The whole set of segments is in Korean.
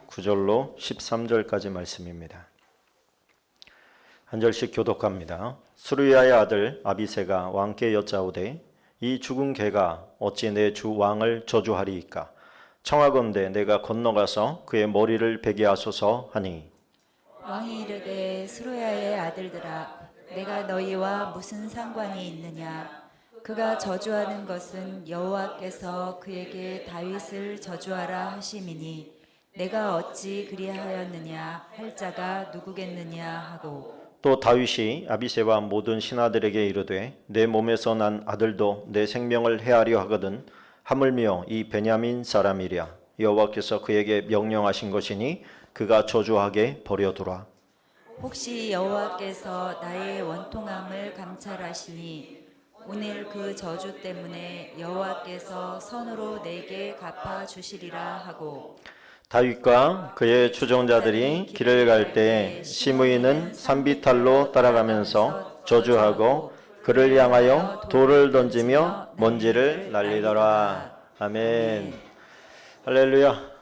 9절로 13절까지 말씀입니다. 한 절씩 교독합니다. 수르야의 아들 아비새가 왕께 여짜오되 이 죽은 개가 어찌 내 주 왕을 저주하리이까? 청하건대 내가 건너가서 그의 머리를 베게 하소서 하니, 왕이 이르되 수르야의 아들들아 내가 너희와 무슨 상관이 있느냐? 그가 저주하는 것은 여호와께서 그에게 다윗을 저주하라 하심이니 내가 어찌 그리하였느냐 할 자가 누구겠느냐 하고, 또 다윗이 아비새와 모든 신하들에게 이르되 내 몸에서 난 아들도 내 생명을 해하려 하거든 하물며 이 베냐민 사람이랴. 여호와께서 그에게 명령하신 것이니 그가 저주하게 버려두라. 혹시 여호와께서 나의 원통함을 감찰하시니 오늘 그 저주 때문에 여호와께서 선으로 내게 갚아 주시리라 하고, 다윗과 그의 추종자들이 길을 갈 때 시므이는 산비탈로 따라가면서 저주하고 그를 향하여 돌을 던지며 먼지를 날리더라. 아멘. 할렐루야.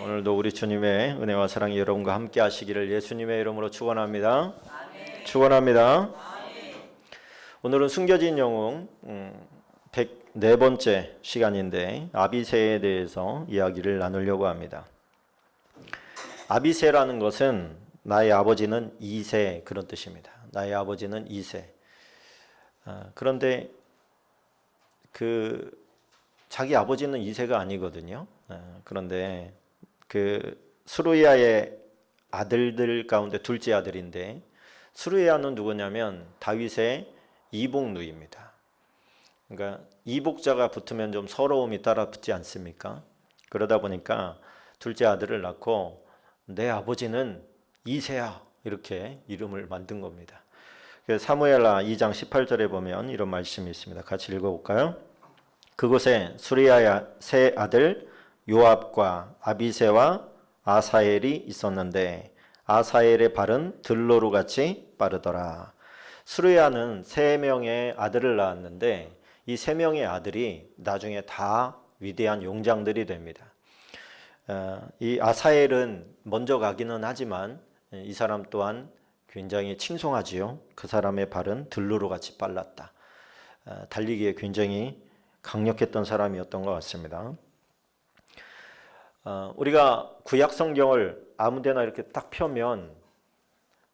오늘도 우리 주님의 은혜와 사랑이 여러분과 함께 하시기를 예수님의 이름으로 축원합니다. 축원합니다. 오늘은 숨겨진 영웅 104번째 시간인데 아비새에 대해서 이야기를 나누려고 합니다. 아비새라는 것은 나의 아버지는 이새 그런 뜻입니다. 나의 아버지는 이새. 그런데 자기 아버지는 이새가 아니거든요. 그런데 수르야의 아들들 가운데 둘째 아들인데, 수르야는 누구냐면 다윗의 이복누이입니다. 그러니까 이복자가 붙으면 좀 서러움이 따라 붙지 않습니까? 그러다 보니까 둘째 아들을 낳고 내 아버지는 이새야 이렇게 이름을 만든 겁니다. 사무엘하 2장 18절에 보면 이런 말씀이 있습니다. 같이 읽어볼까요? 그곳에 수르야의 세 아들 요압과 아비새와 아사엘이 있었는데 아사엘의 발은 들로루 같이 빠르더라. 수르야는 3명의 아들을 낳았는데 이 3명의 아들이 나중에 다 위대한 용장들이 됩니다. 이 아사엘은 먼저 가기는 하지만 이 사람 또한 굉장히 칭송하지요. 그 사람의 발은 들로루 같이 빨랐다. 달리기에 굉장히 강력했던 사람이었던 것 같습니다. 우리가 구약 성경을 아무데나 이렇게 딱 펴면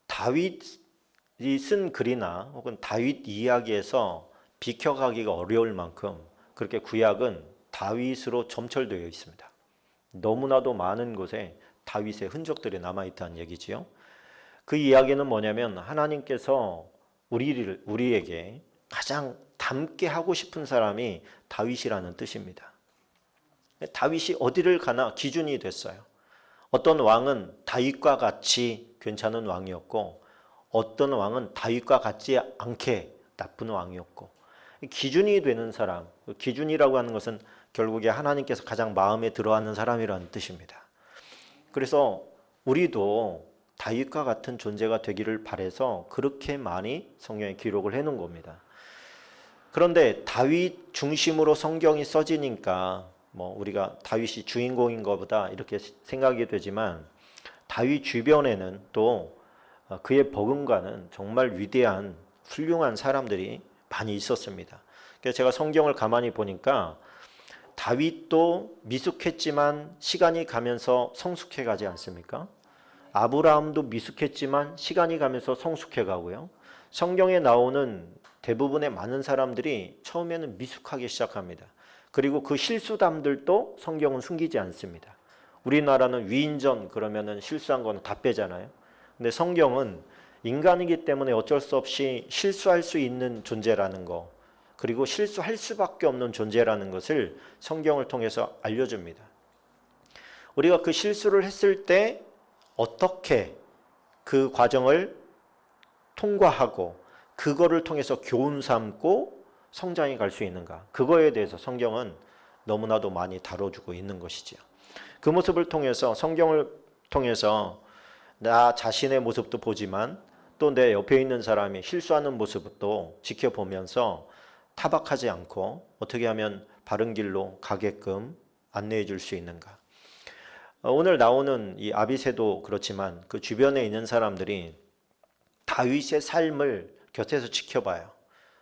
다윗이 쓴 글이나 혹은 다윗 이야기에서 비켜가기가 어려울 만큼 그렇게 구약은 다윗으로 점철되어 있습니다. 너무나도 많은 곳에 다윗의 흔적들이 남아있다는 얘기지요. 그 이야기는 뭐냐면 하나님께서 우리에게 가장 닮게 하고 싶은 사람이 다윗이라는 뜻입니다. 다윗이 어디를 가나 기준이 됐어요. 어떤 왕은 다윗과 같이 괜찮은 왕이었고 어떤 왕은 다윗과 같지 않게 나쁜 왕이었고, 기준이 되는 사람, 기준이라고 하는 것은 결국에 하나님께서 가장 마음에 들어하는 사람이라는 뜻입니다. 그래서 우리도 다윗과 같은 존재가 되기를 바라서 그렇게 많이 성경에 기록을 해놓은 겁니다. 그런데 다윗 중심으로 성경이 써지니까 우리가 다윗이 주인공인 것보다 이렇게 생각이 되지만 다윗 주변에는 또 그의 버금가는 정말 위대한 훌륭한 사람들이 많이 있었습니다. 그래서 제가 성경을 가만히 보니까 다윗도 미숙했지만 시간이 가면서 성숙해 가지 않습니까? 아브라함도 미숙했지만 시간이 가면서 성숙해 가고요. 성경에 나오는 대부분의 많은 사람들이 처음에는 미숙하게 시작합니다. 그리고 그 실수담들도 성경은 숨기지 않습니다. 우리나라는 위인전 그러면은 실수한 거는 다 빼잖아요. 근데 성경은 인간이기 때문에 어쩔 수 없이 실수할 수 있는 존재라는 거, 그리고 실수할 수밖에 없는 존재라는 것을 성경을 통해서 알려줍니다. 우리가 그 실수를 했을 때 어떻게 그 과정을 통과하고 그거를 통해서 교훈 삼고 성장해 갈 수 있는가, 그거에 대해서 성경은 너무나도 많이 다뤄주고 있는 것이죠. 그 모습을 통해서, 성경을 통해서 나 자신의 모습도 보지만 또 내 옆에 있는 사람이 실수하는 모습도 지켜보면서 타박하지 않고 어떻게 하면 바른 길로 가게끔 안내해 줄 수 있는가. 오늘 나오는 이 아비새도 그렇지만 그 주변에 있는 사람들이 다윗의 삶을 곁에서 지켜봐요.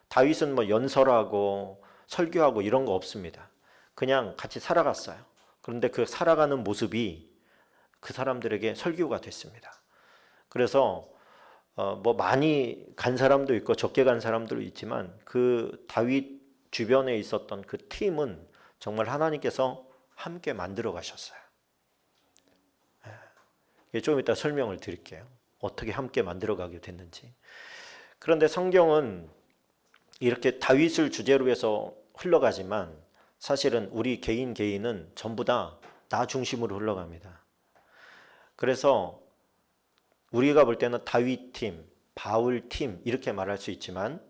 다윗은 뭐 연설하고 설교하고 이런 거 없습니다. 그냥 같이 살아갔어요. 그런데 그 살아가는 모습이 그 사람들에게 설교가 됐습니다. 그래서 뭐 많이 간 사람도 있고 적게 간 사람도 있지만 그 다윗 주변에 있었던 그 팀은 정말 하나님께서 함께 만들어 가셨어요. 좀 이따 설명을 드릴게요. 어떻게 함께 만들어 가게 됐는지. 그런데 성경은 이렇게 다윗을 주제로 해서 흘러가지만 사실은 우리 개인은 전부 다 나 중심으로 흘러갑니다. 그래서 우리가 볼 때는 다윗 팀, 바울 팀 이렇게 말할 수 있지만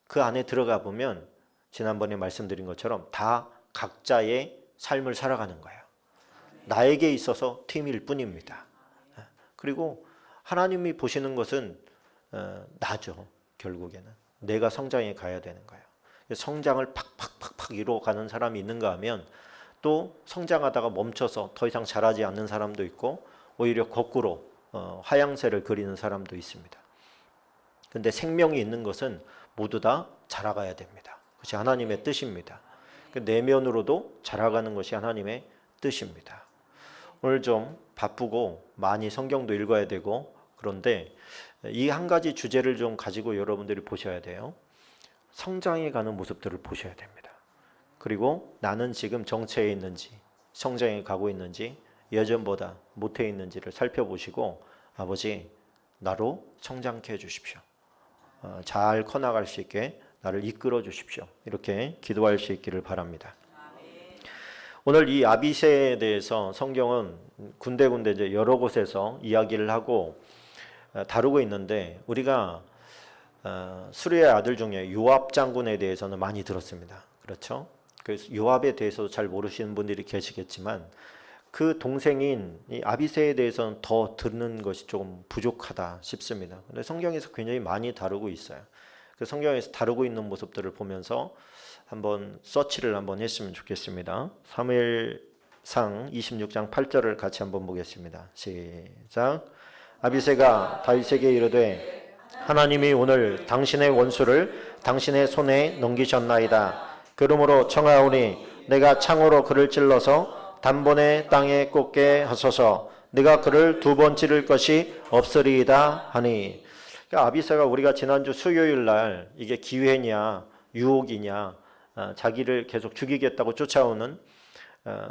그 안에 들어가 보면 지난번에 말씀드린 것처럼 다 각자의 삶을 살아가는 거예요. 나에게 있어서 팀일 뿐입니다. 그리고 하나님이 보시는 것은 나죠. 결국에는 내가 성장해 가야 되는 거예요. 성장을 팍팍팍팍 이루어가는 사람이 있는가 하면 또 성장하다가 멈춰서 더 이상 자라지 않는 사람도 있고 오히려 거꾸로 하향세를 그리는 사람도 있습니다. 근데 생명이 있는 것은 모두 다 자라가야 됩니다. 그것이 하나님의 뜻입니다. 내면으로도 자라가는 것이 하나님의 뜻입니다. 오늘 좀 바쁘고 많이 성경도 읽어야 되고 그런데 이 한 가지 주제를 좀 가지고 여러분들이 보셔야 돼요. 성장해 가는 모습들을 보셔야 됩니다. 그리고 나는 지금 정체에 있는지 성장해 가고 있는지 예전보다 못해 있는지를 살펴보시고 아버지 나로 성장케 해주십시오. 잘 커나갈 수 있게 나를 이끌어 주십시오. 이렇게 기도할 수 있기를 바랍니다. 오늘 이 아비새에 대해서 성경은 군데군데 이제 여러 곳에서 이야기를 하고 다루고 있는데 우리가 수리의 아들 중에 요압 장군에 대해서는 많이 들었습니다. 그렇죠? 그래서 요압에 대해서도 잘 모르시는 분들이 계시겠지만 그 동생인 이 아비새에 대해서는 더 듣는 것이 조금 부족하다 싶습니다. 근데 성경에서 굉장히 많이 다루고 있어요. 그 성경에서 다루고 있는 모습들을 보면서 한번 서치를 한번 했으면 좋겠습니다. 사무엘상 26장 8절을 같이 한번 보겠습니다. 시작. 아비새가 다윗에게 이르되 하나님이 오늘 당신의 원수를 당신의 손에 넘기셨나이다. 그러므로 청하오니 내가 창으로 그를 찔러서 단번에 땅에 꽂게 하소서. 네가 그를 2번 찌를 것이 없으리이다 하니. 그러니까 아비새가 우리가 지난주 수요일 날 이게 기회냐 유혹이냐 자기를 계속 죽이겠다고 쫓아오는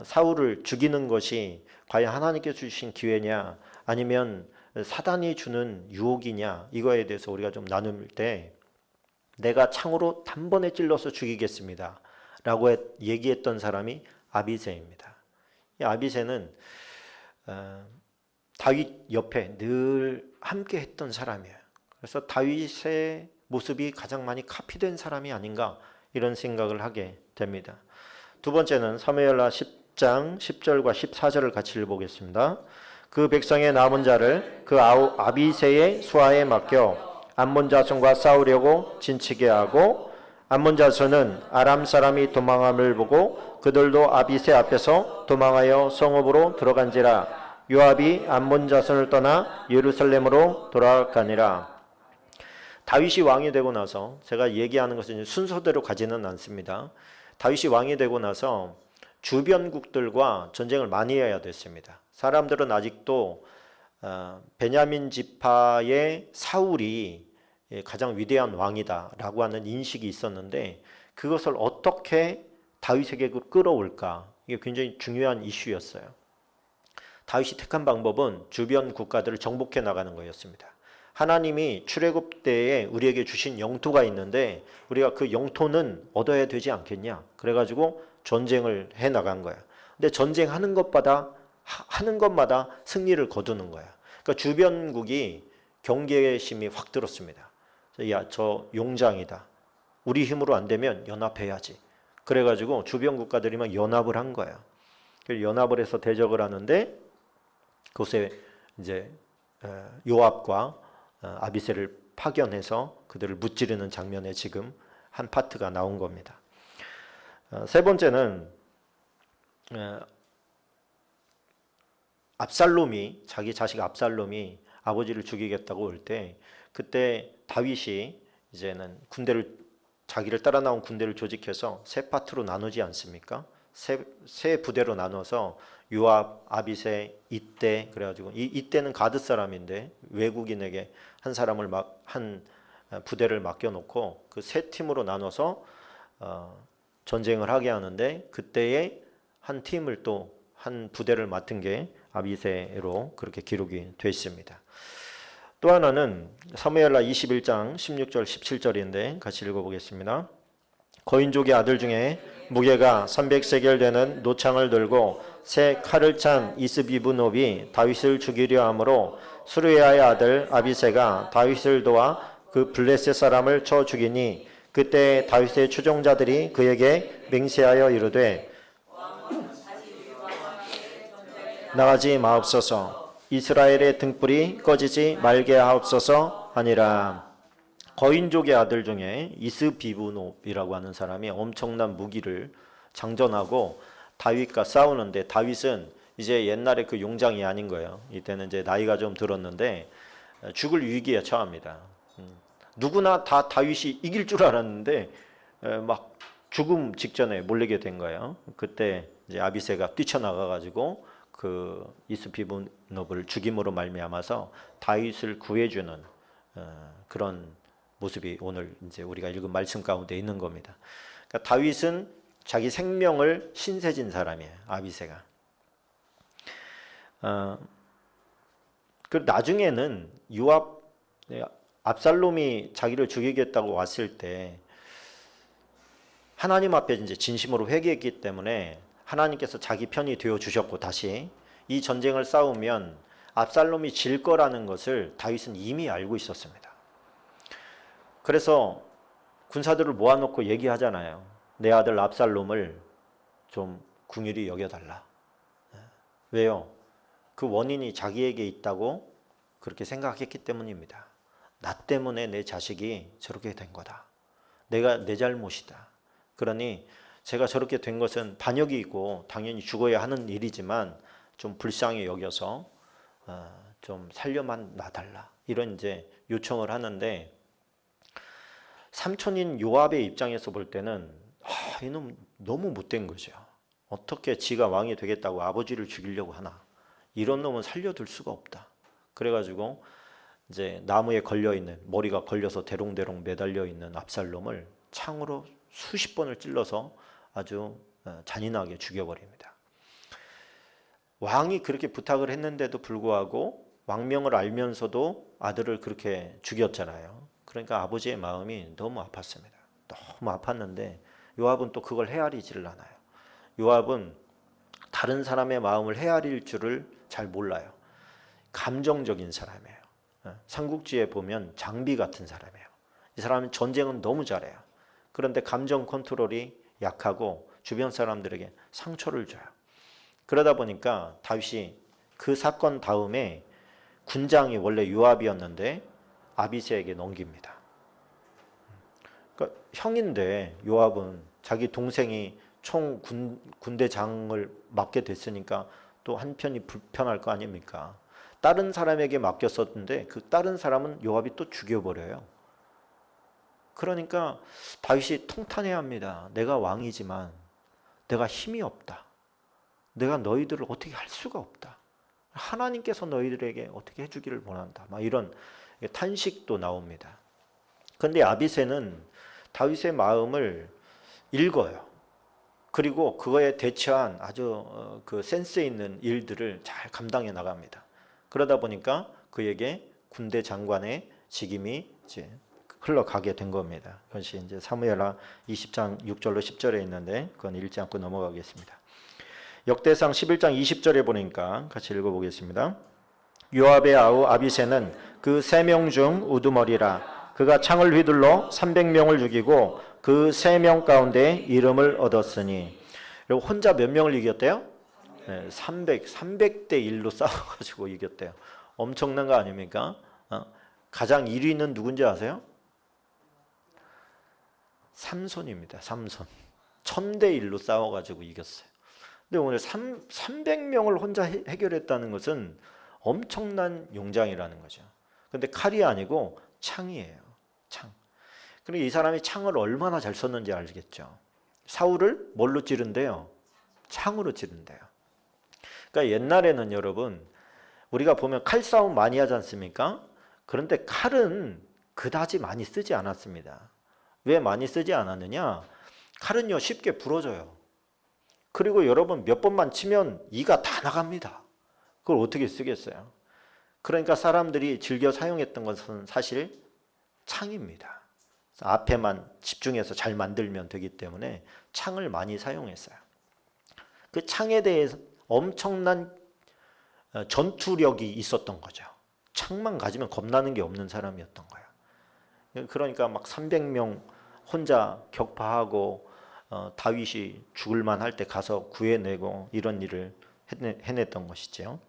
사울을 죽이는 것이 과연 하나님께서 주신 기회냐 아니면 사단이 주는 유혹이냐 이거에 대해서 우리가 좀 나눌 때 내가 창으로 단번에 찔러서 죽이겠습니다 라고 얘기했던 사람이 아비새입니다. 이 아비새는 다윗 옆에 늘 함께 했던 사람이에요. 그래서 다윗의 모습이 가장 많이 카피된 사람이 아닌가 이런 생각을 하게 됩니다. 두 번째는 사무엘하 10장 10절과 14절을 같이 읽어보겠습니다. 그 백성의 남은 자를 그 아비새의 수하에 맡겨 암몬 자손과 싸우려고 진치게 하고 암몬 자손은 아람 사람이 도망함을 보고 그들도 아비새 앞에서 도망하여 성읍으로 들어간지라. 요압이 암몬 자손을 떠나 예루살렘으로 돌아가니라. 다윗이 왕이 되고 나서 제가 얘기하는 것은 순서대로 가지는 않습니다. 다윗이 왕이 되고 나서 주변국들과 전쟁을 많이 해야 됐습니다. 사람들은 아직도 베냐민 지파의 사울이 가장 위대한 왕이다라고 하는 인식이 있었는데 그것을 어떻게 다윗에게 끌어올까 이게 굉장히 중요한 이슈였어요. 다윗이 택한 방법은 주변 국가들을 정복해 나가는 거였습니다. 하나님이 출애굽 때에 우리에게 주신 영토가 있는데 우리가 그 영토는 얻어야 되지 않겠냐 그래가지고 전쟁을 해 나간 거야. 근데 전쟁하는 것마다 승리를 거두는 거야. 그러니까 주변국이 경계심이 확 들었습니다. 야, 저 용장이다. 우리 힘으로 안 되면 연합해야지. 그래가지고 주변 국가들이 막 연합을 한 거야. 연합을 해서 대적을 하는데 그곳에 이제 요압과 아비새를 파견해서 그들을 무찌르는 장면에 지금 한 파트가 나온 겁니다. 세 번째는 압살롬이 자기 자식 압살롬이 아버지를 죽이겠다고 올 때 그때 다윗이 이제는 군대를 자기를 따라 나온 군대를 조직해서 세 파트로 나누지 않습니까? 세 부대로 나눠서 요압, 아비새, 이떼 그래가지고 이때는 가드 사람인데 외국인에게 한 사람을 한 부대를 맡겨놓고 그 세 팀으로 나눠서 전쟁을 하게 하는데 그때에 한 팀을 또 한 부대를 맡은 게 아비새로 그렇게 기록이 되어 있습니다. 또 하나는 사무엘하 21장 16절 17절인데 같이 읽어보겠습니다. 거인족의 아들 중에 무게가 300세겔 되는 노창을 들고 새 칼을 찬 이스비브노비 다윗을 죽이려 하므로 수르야의 아들 아비새가 다윗을 도와 그 블레셋 사람을 쳐 죽이니 그때 다윗의 추종자들이 그에게 맹세하여 이르되 나가지 마옵소서 이스라엘의 등불이 꺼지지 말게 하옵소서 하니라. 거인족의 아들 중에 이스비브노비라고 하는 사람이 엄청난 무기를 장전하고 다윗과 싸우는데 다윗은 이제 옛날에 그 용장이 아닌 거예요. 이때는 이제 나이가 좀 들었는데 죽을 위기에 처합니다. 누구나 다 다윗이 이길 줄 알았는데 막 죽음 직전에 몰리게 된 거예요. 그때 이제 아비새가 뛰쳐나가 가지고 그 이스비브노비를 죽임으로 말미암아서 다윗을 구해주는 그런 모습이 오늘 이제 우리가 읽은 말씀 가운데 있는 겁니다. 그러니까 다윗은 자기 생명을 신세진 사람이에요. 아비새가. 그 나중에는 요압 압살롬이 자기를 죽이겠다고 왔을 때 하나님 앞에 이제 진심으로 회개했기 때문에 하나님께서 자기 편이 되어 주셨고 다시 이 전쟁을 싸우면 압살롬이 질 거라는 것을 다윗은 이미 알고 있었습니다. 그래서 군사들을 모아놓고 얘기하잖아요. 내 아들 압살롬을 좀 긍휼히 여겨달라. 왜요? 그 원인이 자기에게 있다고 그렇게 생각했기 때문입니다. 나 때문에 내 자식이 저렇게 된 거다. 내가 내 잘못이다. 그러니 제가 저렇게 된 것은 반역이 있고 당연히 죽어야 하는 일이지만 좀 불쌍히 여겨서 좀 살려만 놔달라. 이런 이제 요청을 하는데 삼촌인 요압의 입장에서 볼 때는 이놈 너무 못된 거죠. 어떻게 지가 왕이 되겠다고 아버지를 죽이려고 하나. 이런 놈은 살려둘 수가 없다. 그래가지고 이제 나무에 걸려 있는 머리가 걸려서 대롱대롱 매달려 있는 압살롬을 창으로 수십 번을 찔러서 아주 잔인하게 죽여버립니다. 왕이 그렇게 부탁을 했는데도 불구하고 왕명을 알면서도 아들을 그렇게 죽였잖아요. 그러니까 아버지의 마음이 너무 아팠습니다. 너무 아팠는데 요압은 또 그걸 헤아리지를 않아요. 요압은 다른 사람의 마음을 헤아릴 줄을 잘 몰라요. 감정적인 사람이에요. 삼국지에 보면 장비 같은 사람이에요. 이 사람은 전쟁은 너무 잘해요. 그런데 감정 컨트롤이 약하고 주변 사람들에게 상처를 줘요. 그러다 보니까 다윗이 그 사건 다음에 군장이 원래 요압이었는데 아비새에게 넘깁니다. 그러니까 형인데 요압은 자기 동생이 군대장을 맡게 됐으니까 또 한편이 불편할 거 아닙니까? 다른 사람에게 맡겼었는데 그 다른 사람은 요압이 또 죽여버려요. 그러니까 다윗이 통탄해합니다. 내가 왕이지만 내가 힘이 없다. 내가 너희들을 어떻게 할 수가 없다. 하나님께서 너희들에게 어떻게 해주기를 원한다. 막 이런 탄식도 나옵니다. 그런데 아비새는 다윗의 마음을 읽어요. 그리고 그거에 대처한 아주 그 센스 있는 일들을 잘 감당해 나갑니다. 그러다 보니까 그에게 군대 장관의 직임이 이제 흘러가게 된 겁니다. 그것이 이제 사무엘하 20장 6절로 10절에 있는데 그건 읽지 않고 넘어가겠습니다. 역대상 11장 20절에 보니까 같이 읽어보겠습니다. 요압의 아우 아비새는 그 3명 중 우두머리라. 그가 창을 휘둘러 300명을 죽이고 그 3명 가운데 이름을 얻었으니. 그리고 혼자 몇 명을 이겼대요? 네, 300대 1로 싸워가지고 이겼대요. 엄청난 거 아닙니까? 가장 1위는 누군지 아세요? 삼손입니다. 삼손. 1000대 1로 싸워가지고 이겼어요. 근데 오늘 300명을 혼자 해결했다는 것은 엄청난 용장이라는 거죠. 근데 칼이 아니고 창이에요. 창. 그리고 이 사람이 창을 얼마나 잘 썼는지 알겠죠. 사울을 뭘로 찌른대요? 창으로 찌른대요. 그러니까 옛날에는 여러분 우리가 보면 칼싸움 많이 하지 않습니까? 그런데 칼은 그다지 많이 쓰지 않았습니다. 왜 많이 쓰지 않았느냐? 칼은요 쉽게 부러져요. 그리고 여러분 몇 번만 치면 이가 다 나갑니다. 그걸 어떻게 쓰겠어요? 그러니까 사람들이 즐겨 사용했던 것은 사실 창입니다. 앞에만 집중해서 잘 만들면 되기 때문에 창을 많이 사용했어요. 그 창에 대해서 엄청난 전투력이 있었던 거죠. 창만 가지면 겁나는 게 없는 사람이었던 거예요. 그러니까 막 300명 혼자 격파하고 다윗이 죽을 만할 때 가서 구해내고 이런 일을 해냈던 것이죠.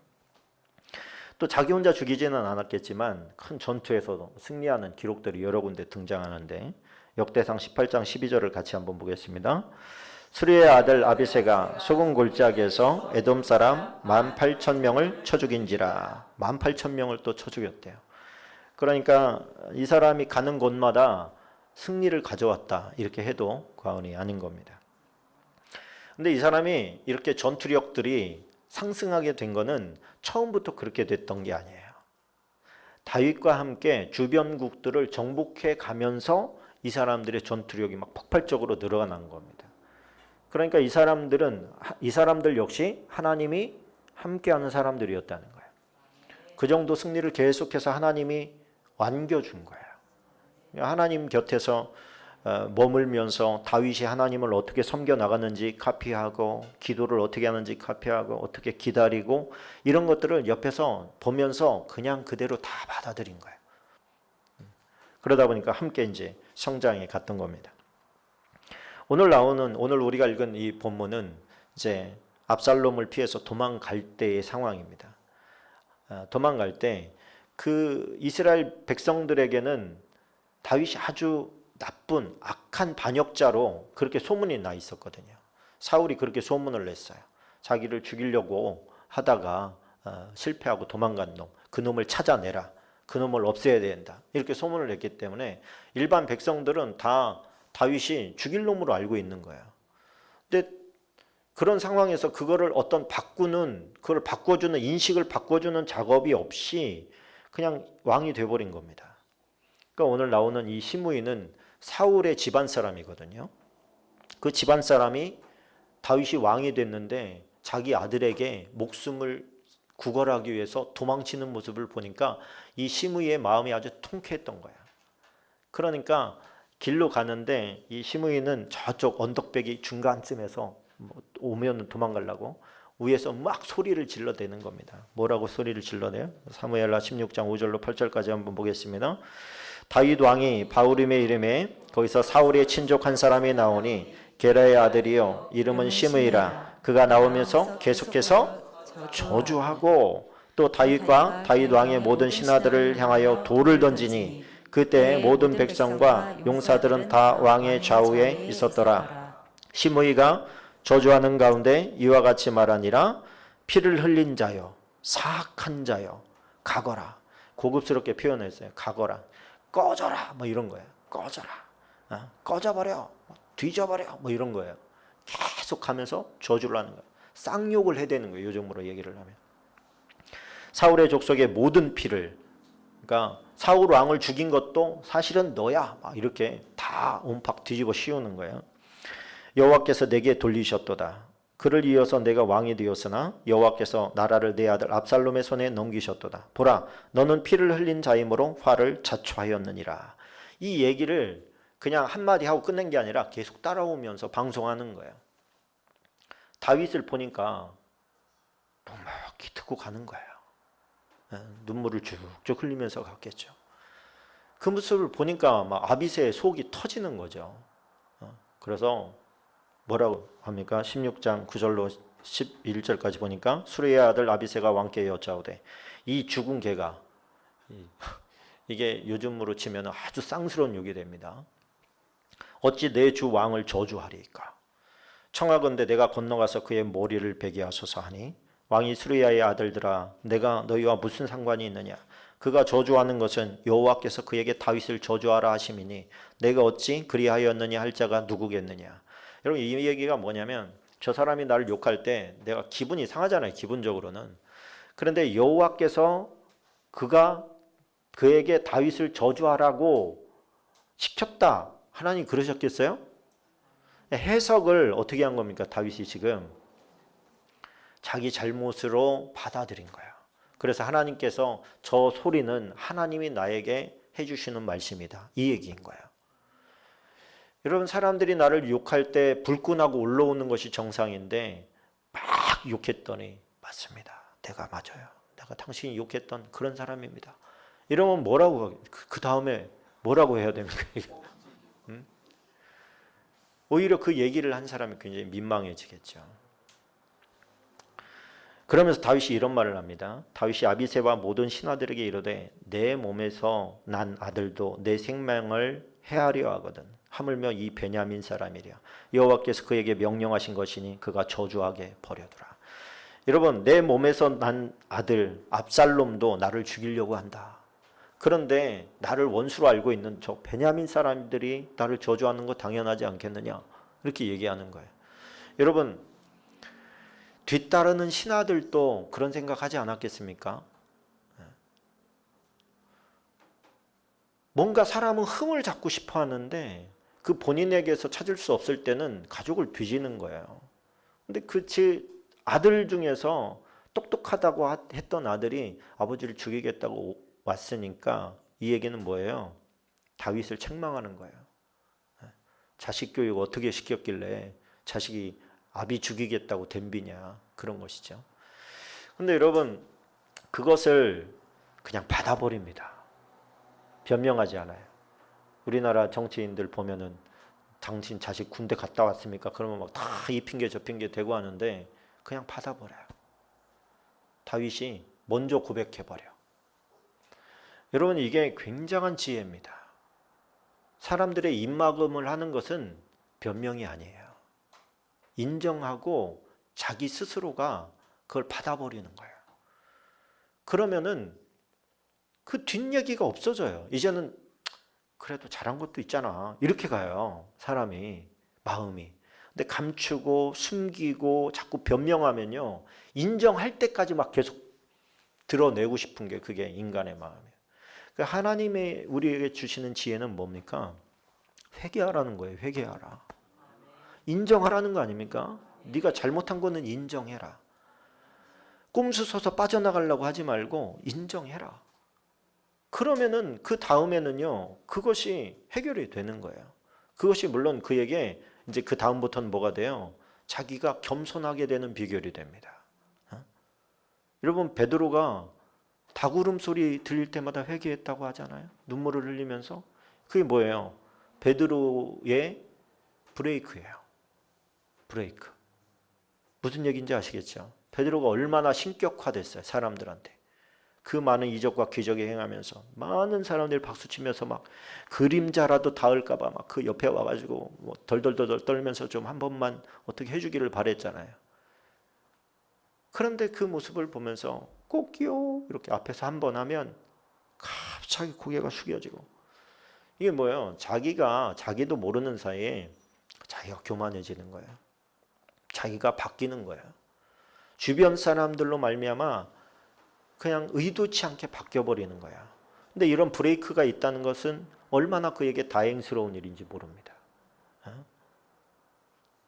또 자기 혼자 죽이지는 않았겠지만 큰 전투에서도 승리하는 기록들이 여러 군데 등장하는데 역대상 18장 12절을 같이 한번 보겠습니다. 수리의 아들 아비새가 소금 골짜기에서 에돔 사람 18,000명을 쳐 죽인지라. 18,000명을 또 쳐 죽였대요. 그러니까 이 사람이 가는 곳마다 승리를 가져왔다 이렇게 해도 과언이 아닌 겁니다. 근데 이 사람이 이렇게 전투력들이 상승하게 된 거는 처음부터 그렇게 됐던 게 아니에요. 다윗과 함께 주변국들을 정복해 가면서 이 사람들의 전투력이 막 폭발적으로 늘어난 겁니다. 그러니까 이 사람들 역시 하나님이 함께하는 사람들이었다는 거예요. 그 정도 승리를 계속해서 하나님이 안겨준 거예요. 하나님 곁에서 머물면서 다윗이 하나님을 어떻게 섬겨 나갔는지 카피하고 기도를 어떻게 하는지 카피하고 어떻게 기다리고 이런 것들을 옆에서 보면서 그냥 그대로 다 받아들인 거예요. 그러다 보니까 함께 이제 성장해 갔던 겁니다. 오늘 우리가 읽은 이 본문은 이제 압살롬을 피해서 도망갈 때의 상황입니다. 도망갈 때 그 이스라엘 백성들에게는 다윗이 아주 나쁜 악한 반역자로 그렇게 소문이 나 있었거든요. 사울이 그렇게 소문을 냈어요. 자기를 죽이려고 하다가 실패하고 도망간 놈, 그 놈을 찾아내라. 그 놈을 없애야 된다. 이렇게 소문을 냈기 때문에 일반 백성들은 다 다윗이 죽일 놈으로 알고 있는 거예요. 근데 그런 상황에서 그거를 그걸 바꿔주는 인식을 바꿔주는 작업이 없이 그냥 왕이 돼버린 겁니다. 그러니까 오늘 나오는 이 시므이는 사울의 집안 사람이거든요. 그 집안 사람이 다윗이 왕이 됐는데 자기 아들에게 목숨을 구걸하기 위해서 도망치는 모습을 보니까 이 시므이의 마음이 아주 통쾌했던 거야. 그러니까 길로 가는데 이 시므이는 저쪽 언덕배기 중간쯤에서 오면 도망가려고 위에서 막 소리를 질러대는 겁니다. 뭐라고 소리를 질러대요? 사무엘하 16장 5절로 8절까지 한번 보겠습니다. 다윗 왕이 바후림의 이름에 거기서 사울의 친족 한 사람이 나오니 게라의 아들이요 이름은 시므이라. 그가 나오면서 계속해서 저주하고 또 다윗과 다윗 왕의 모든 신하들을 향하여 돌을 던지니 그때 모든 백성과 용사들은 다 왕의 좌우에 있었더라. 시므이가 저주하는 가운데 이와 같이 말하니라. 피를 흘린 자여 사악한 자여 가거라. 고급스럽게 표현했어요. 가거라. 꺼져라 뭐 이런 거예요. 꺼져라. 꺼져버려. 뒤져버려 뭐 이런 거예요. 계속 하면서 저주를 하는 거예요. 쌍욕을 해대는 거예요. 요즘으로 얘기를 하면. 사울의 족속의 모든 피를, 그러니까 사울 왕을 죽인 것도 사실은 너야 막 이렇게 다 온팍 뒤집어 씌우는 거예요. 여호와께서 내게 돌리셨도다. 그를 이어서 내가 왕이 되었으나 여호와께서 나라를 내 아들 압살롬의 손에 넘기셨도다. 보라, 너는 피를 흘린 자이므로 화를 자초하였느니라. 이 얘기를 그냥 한마디 하고 끝낸 게 아니라 계속 따라오면서 방송하는 거예요. 다윗을 보니까 묵묵히 듣고 가는 거예요. 눈물을 쭉쭉 흘리면서 갔겠죠. 그 모습을 보니까 막 아비새의 속이 터지는 거죠. 그래서 뭐라고 합니까? 16장 9절로 11절까지 보니까 수레의 아들 아비새가 왕께 여짜오되 이 죽은 개가, 이게 요즘으로 치면 아주 쌍스러운 욕이 됩니다. 어찌 내 주 왕을 저주하리이까? 청하건대 내가 건너가서 그의 머리를 베게 하소서 하니 왕이 수르야의 아들들아 내가 너희와 무슨 상관이 있느냐 그가 저주하는 것은 여호와께서 그에게 다윗을 저주하라 하심이니 내가 어찌 그리하였느냐 할 자가 누구겠느냐. 여러분 이 얘기가 뭐냐면 저 사람이 나를 욕할 때 내가 기분이 상하잖아요. 기분적으로는. 그런데 여호와께서 그에게 다윗을 저주하라고 시켰다. 하나님 그러셨겠어요? 해석을 어떻게 한 겁니까? 다윗이 지금 자기 잘못으로 받아들인 거예요. 그래서 하나님께서 저 소리는 하나님이 나에게 해주시는 말씀이다. 이 얘기인 거예요. 여러분 사람들이 나를 욕할 때 불끈하고 올라오는 것이 정상인데 막 욕했더니 맞습니다. 내가 맞아요. 내가 당신이 욕했던 그런 사람입니다. 이러면 뭐라고 그 다음에 뭐라고 해야 됩니까? 오히려 그 얘기를 한 사람이 굉장히 민망해지겠죠. 그러면서 다윗이 이런 말을 합니다. 다윗이 아비새와 모든 신하들에게 이르되 내 몸에서 난 아들도 내 생명을 해하려 하거든. 하물며 이 베냐민 사람이랴. 여호와께서 그에게 명령하신 것이니 그가 저주하게 버려두라. 여러분 내 몸에서 난 아들 압살롬도 나를 죽이려고 한다. 그런데 나를 원수로 알고 있는 저 베냐민 사람들이 나를 저주하는 거 당연하지 않겠느냐. 이렇게 얘기하는 거예요. 여러분 뒤따르는 신하들도 그런 생각하지 않았겠습니까? 뭔가 사람은 흠을 잡고 싶어 하는데 그 본인에게서 찾을 수 없을 때는 가족을 뒤지는 거예요. 근데 그 아들 중에서 똑똑하다고 했던 아들이 아버지를 죽이겠다고 왔으니까 이 얘기는 뭐예요? 다윗을 책망하는 거예요. 자식 교육 어떻게 시켰길래 자식이 아비 죽이겠다고 덤비냐 그런 것이죠. 근데 여러분 그것을 그냥 받아버립니다. 변명하지 않아요. 우리나라 정치인들 보면은 당신 자식 군대 갔다 왔습니까? 그러면 막 다 이 핑계 저 핑계 대고 하는데 그냥 받아버려요. 다윗이 먼저 고백해버려. 여러분 이게 굉장한 지혜입니다. 사람들의 입막음을 하는 것은 변명이 아니에요. 인정하고 자기 스스로가 그걸 받아버리는 거예요. 그러면은 그 뒷얘기가 없어져요. 이제는 그래도 잘한 것도 있잖아. 이렇게 가요. 사람이 마음이. 근데 감추고 숨기고 자꾸 변명하면요. 인정할 때까지 막 계속 드러내고 싶은 게 그게 인간의 마음이에요. 하나님의 우리에게 주시는 지혜는 뭡니까? 회개하라는 거예요. 회개하라. 인정하라는 거 아닙니까? 네가 잘못한 거는 인정해라. 꼼수서서 빠져나가려고 하지 말고 인정해라. 그러면은 그 다음에는요. 그것이 해결이 되는 거예요. 그것이 물론 그에게 이제 그 다음부터는 뭐가 돼요? 자기가 겸손하게 되는 비결이 됩니다. 여러분 베드로가 닭울음 소리 들릴 때마다 회개했다고 하잖아요. 눈물을 흘리면서. 그게 뭐예요? 베드로의 브레이크예요. 브레이크. 무슨 얘기인지 아시겠죠? 베드로가 얼마나 신격화됐어요. 사람들한테. 그 많은 이적과 기적을 행하면서 많은 사람들이 박수치면서 막 그림자라도 닿을까 봐 막 그 옆에 와가지고 뭐 덜덜덜 떨면서 좀 한 번만 어떻게 해주기를 바랬잖아요. 그런데 그 모습을 보면서 꼭이요 이렇게 앞에서 한 번 하면 갑자기 고개가 숙여지고 이게 뭐예요? 자기도 모르는 사이에 자기가 교만해지는 거예요. 자기가 바뀌는 거예요. 주변 사람들로 말미암아 그냥 의도치 않게 바뀌어버리는 거야. 근데 이런 브레이크가 있다는 것은 얼마나 그에게 다행스러운 일인지 모릅니다.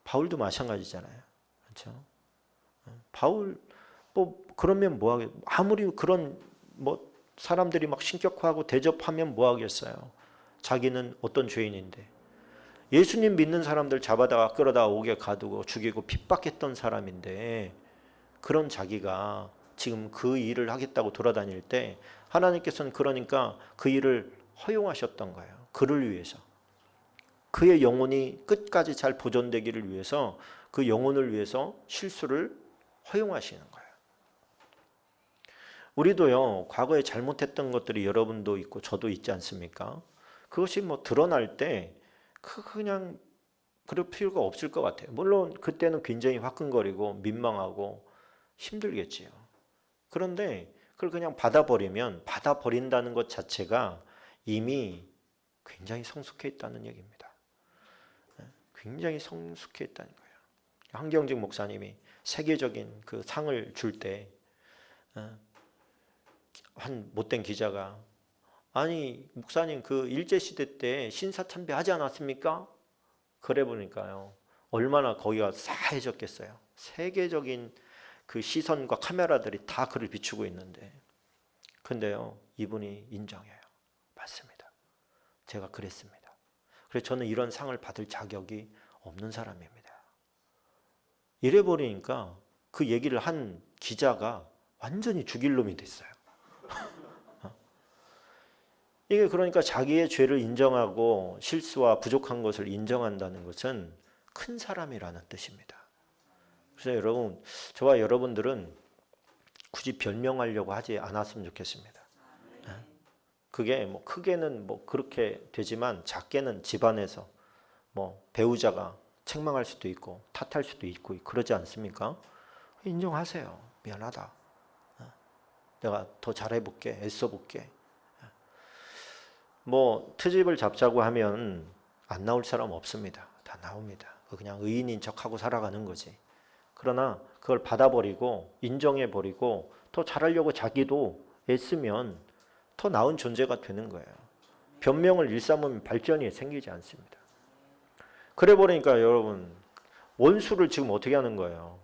바울도 마찬가지잖아요. 그렇죠? 바울 뭐 그러면 뭐 하겠? 아무리 그런 뭐 사람들이 막 신격화하고 대접하면 뭐 하겠어요? 자기는 어떤 죄인인데 예수님 믿는 사람들 잡아다가 끌어다 옥에 가두고 죽이고 핍박했던 사람인데 그런 자기가 지금 그 일을 하겠다고 돌아다닐 때 하나님께서는 그러니까 그 일을 허용하셨던 거예요. 그를 위해서. 그의 영혼이 끝까지 잘 보존되기를 위해서 그 영혼을 위해서 실수를 허용하시는 거예요. 우리도요. 과거에 잘못했던 것들이 여러분도 있고 저도 있지 않습니까? 그것이 뭐 드러날 때 그냥 그럴 필요가 없을 것 같아요. 물론 그때는 굉장히 화끈거리고 민망하고 힘들겠지요. 그런데 그걸 그냥 받아버린다는 것 자체가 이미 굉장히 성숙해 있다는 얘기입니다. 굉장히 성숙해 있다는 거예요. 한경직 목사님이 세계적인 그 상을 줄 때 한 못된 기자가 아니 목사님 그 일제시대 때 신사참배 하지 않았습니까? 그래 보니까요 얼마나 거기가 싸해졌겠어요. 세계적인 그 시선과 카메라들이 다 그를 비추고 있는데 근데요 이분이 인정해요. 맞습니다. 제가 그랬습니다. 그래서 저는 이런 상을 받을 자격이 없는 사람입니다. 이래 버리니까 그 얘기를 한 기자가 완전히 죽일 놈이 됐어요. 이게 그러니까 자기의 죄를 인정하고 실수와 부족한 것을 인정한다는 것은 큰 사람이라는 뜻입니다. 그래서 여러분, 저와 여러분들은 굳이 변명하려고 하지 않았으면 좋겠습니다. 그게 뭐 크게는 뭐 그렇게 되지만 작게는 집안에서 뭐 배우자가 책망할 수도 있고 탓할 수도 있고 그러지 않습니까? 인정하세요. 미안하다. 내가 더 잘해볼게. 애써볼게. 뭐 트집을 잡자고 하면 안 나올 사람 없습니다. 다 나옵니다. 그냥 의인인 척하고 살아가는 거지. 그러나 그걸 받아버리고 인정해버리고 더 잘하려고 자기도 애쓰면 더 나은 존재가 되는 거예요. 변명을 일삼으면 발전이 생기지 않습니다. 그래 버리니까 여러분 원수를 지금 어떻게 하는 거예요?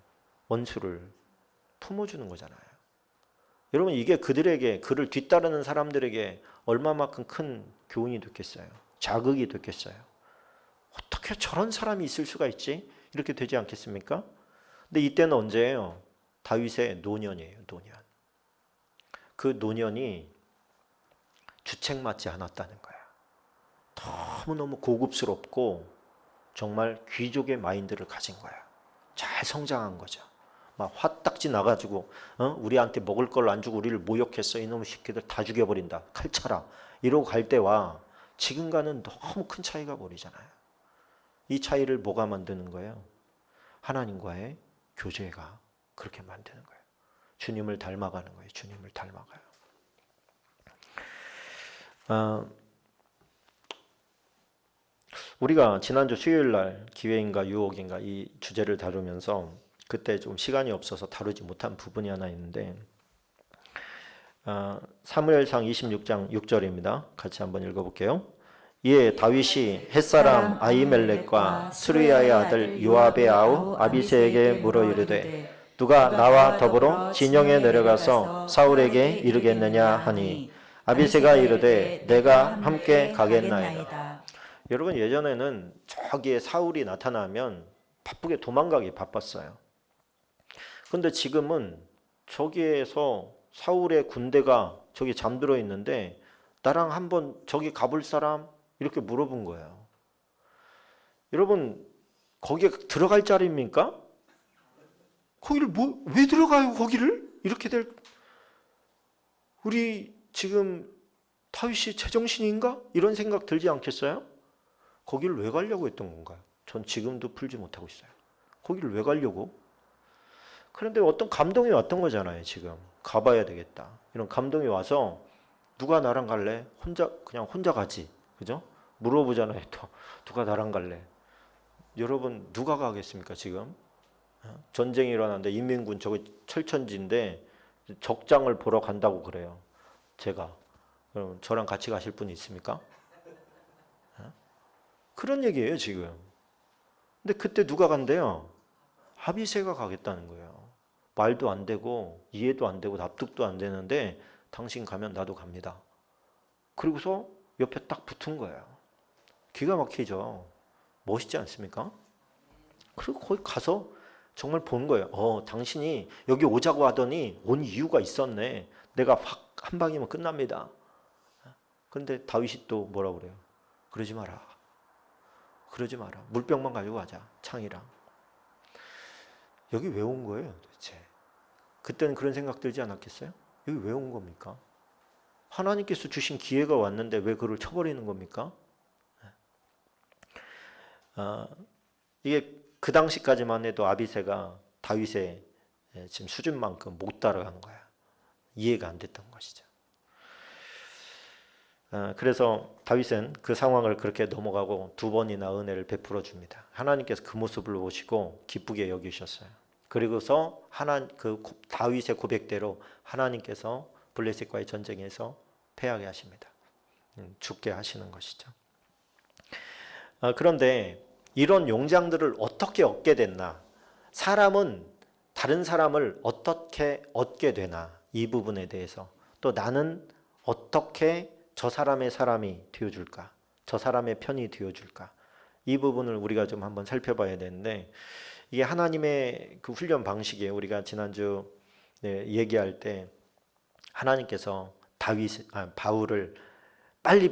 원수를 품어주는 거잖아요. 여러분 이게 그를 뒤따르는 사람들에게 얼마만큼 큰 교훈이 됐겠어요? 자극이 됐겠어요? 어떻게 저런 사람이 있을 수가 있지? 이렇게 되지 않겠습니까? 근데 이때는 언제예요? 다윗의 노년이에요. 노년. 그 노년이 주책맞지 않았다는 거예요. 너무너무 고급스럽고 정말 귀족의 마인드를 가진 거예요. 잘 성장한 거죠. 막 화딱지 나가지고 우리한테 먹을 걸 안 주고 우리를 모욕했어. 이놈의 새끼들 다 죽여버린다. 칼 차라. 이러고 갈 때와 지금과는 너무 큰 차이가 벌이잖아요. 이 차이를 뭐가 만드는 거예요? 하나님과의 교제가 그렇게 만드는 거예요. 주님을 닮아가는 거예요. 주님을 닮아가요. 우리가 지난주 수요일날 기회인가 유혹인가 이 주제를 다루면서 그때 좀 시간이 없어서 다루지 못한 부분이 하나 있는데 사무엘상 26장 6절입니다. 같이 한번 읽어볼게요. 이에 다윗이 햇사람 아히멜렉과 스루야의 아들 요압의 아우 아비새에게 물어 이르되 누가 나와 더불어 진영에 내려가서 사울에게 이르겠느냐 하니 아비새가 이르되 내가 함께 가겠나이다. 여러분 예전에는 저기에 사울이 나타나면 바쁘게 도망가기 바빴어요. 근데 지금은 저기에서 사울의 군대가 저기 잠들어 있는데 나랑 한번 저기 가볼 사람? 이렇게 물어본 거예요. 여러분 거기에 들어갈 자리입니까? 거기를 왜 들어가요 거기를? 이렇게 될 우리 지금 다윗이 제정신인가? 이런 생각 들지 않겠어요? 거기를 왜 가려고 했던 건가요? 전 지금도 풀지 못하고 있어요. 거기를 왜 가려고? 그런데 어떤 감동이 왔던 거잖아요. 지금 가봐야 되겠다. 이런 감동이 와서 누가 나랑 갈래? 그냥 혼자 가지. 그죠? 물어보잖아요. 또 누가 나랑 갈래? 여러분 누가 가겠습니까 지금? 전쟁이 일어났는데 인민군 저기 철천지인데 적장을 보러 간다고 그래요. 제가. 그럼 저랑 같이 가실 분 있습니까? 그런 얘기예요 지금. 근데 그때 누가 간대요? 아비새가 가겠다는 거예요. 말도 안 되고 이해도 안 되고 납득도 안 되는데 당신 가면 나도 갑니다. 그리고서 옆에 딱 붙은 거예요. 기가 막히죠. 멋있지 않습니까? 그리고 거기 가서 정말 본 거예요. 당신이 여기 오자고 하더니 온 이유가 있었네. 내가 확 한 방이면 끝납니다. 근데 다윗이 또 뭐라고 그래요? 그러지 마라. 그러지 마라. 물병만 가지고 가자. 창이랑. 여기 왜 온 거예요 도대체? 그때는 그런 생각 들지 않았겠어요? 여기 왜 온 겁니까? 하나님께서 주신 기회가 왔는데 왜 그를 쳐버리는 겁니까? 이게 그 당시까지만 해도 아비새가 다윗의 지금 수준만큼 못 따라간 거야. 이해가 안 됐던 것이죠. 그래서 다윗은 그 상황을 그렇게 넘어가고 두 번이나 은혜를 베풀어 줍니다. 하나님께서 그 모습을 보시고 기쁘게 여기셨어요. 그리고서 다윗의 고백대로 하나님께서 블레셋과의 전쟁에서 패하게 하십니다. 죽게 하시는 것이죠. 그런데 이런 용장들을 어떻게 얻게 됐나? 사람은 다른 사람을 어떻게 얻게 되나? 이 부분에 대해서 또 나는 어떻게 저 사람의 사람이 되어줄까? 저 사람의 편이 되어줄까? 이 부분을 우리가 좀 한번 살펴봐야 되는데 이게 하나님의 그 훈련 방식이에요. 우리가 지난주 얘기할 때 하나님께서 바울을 빨리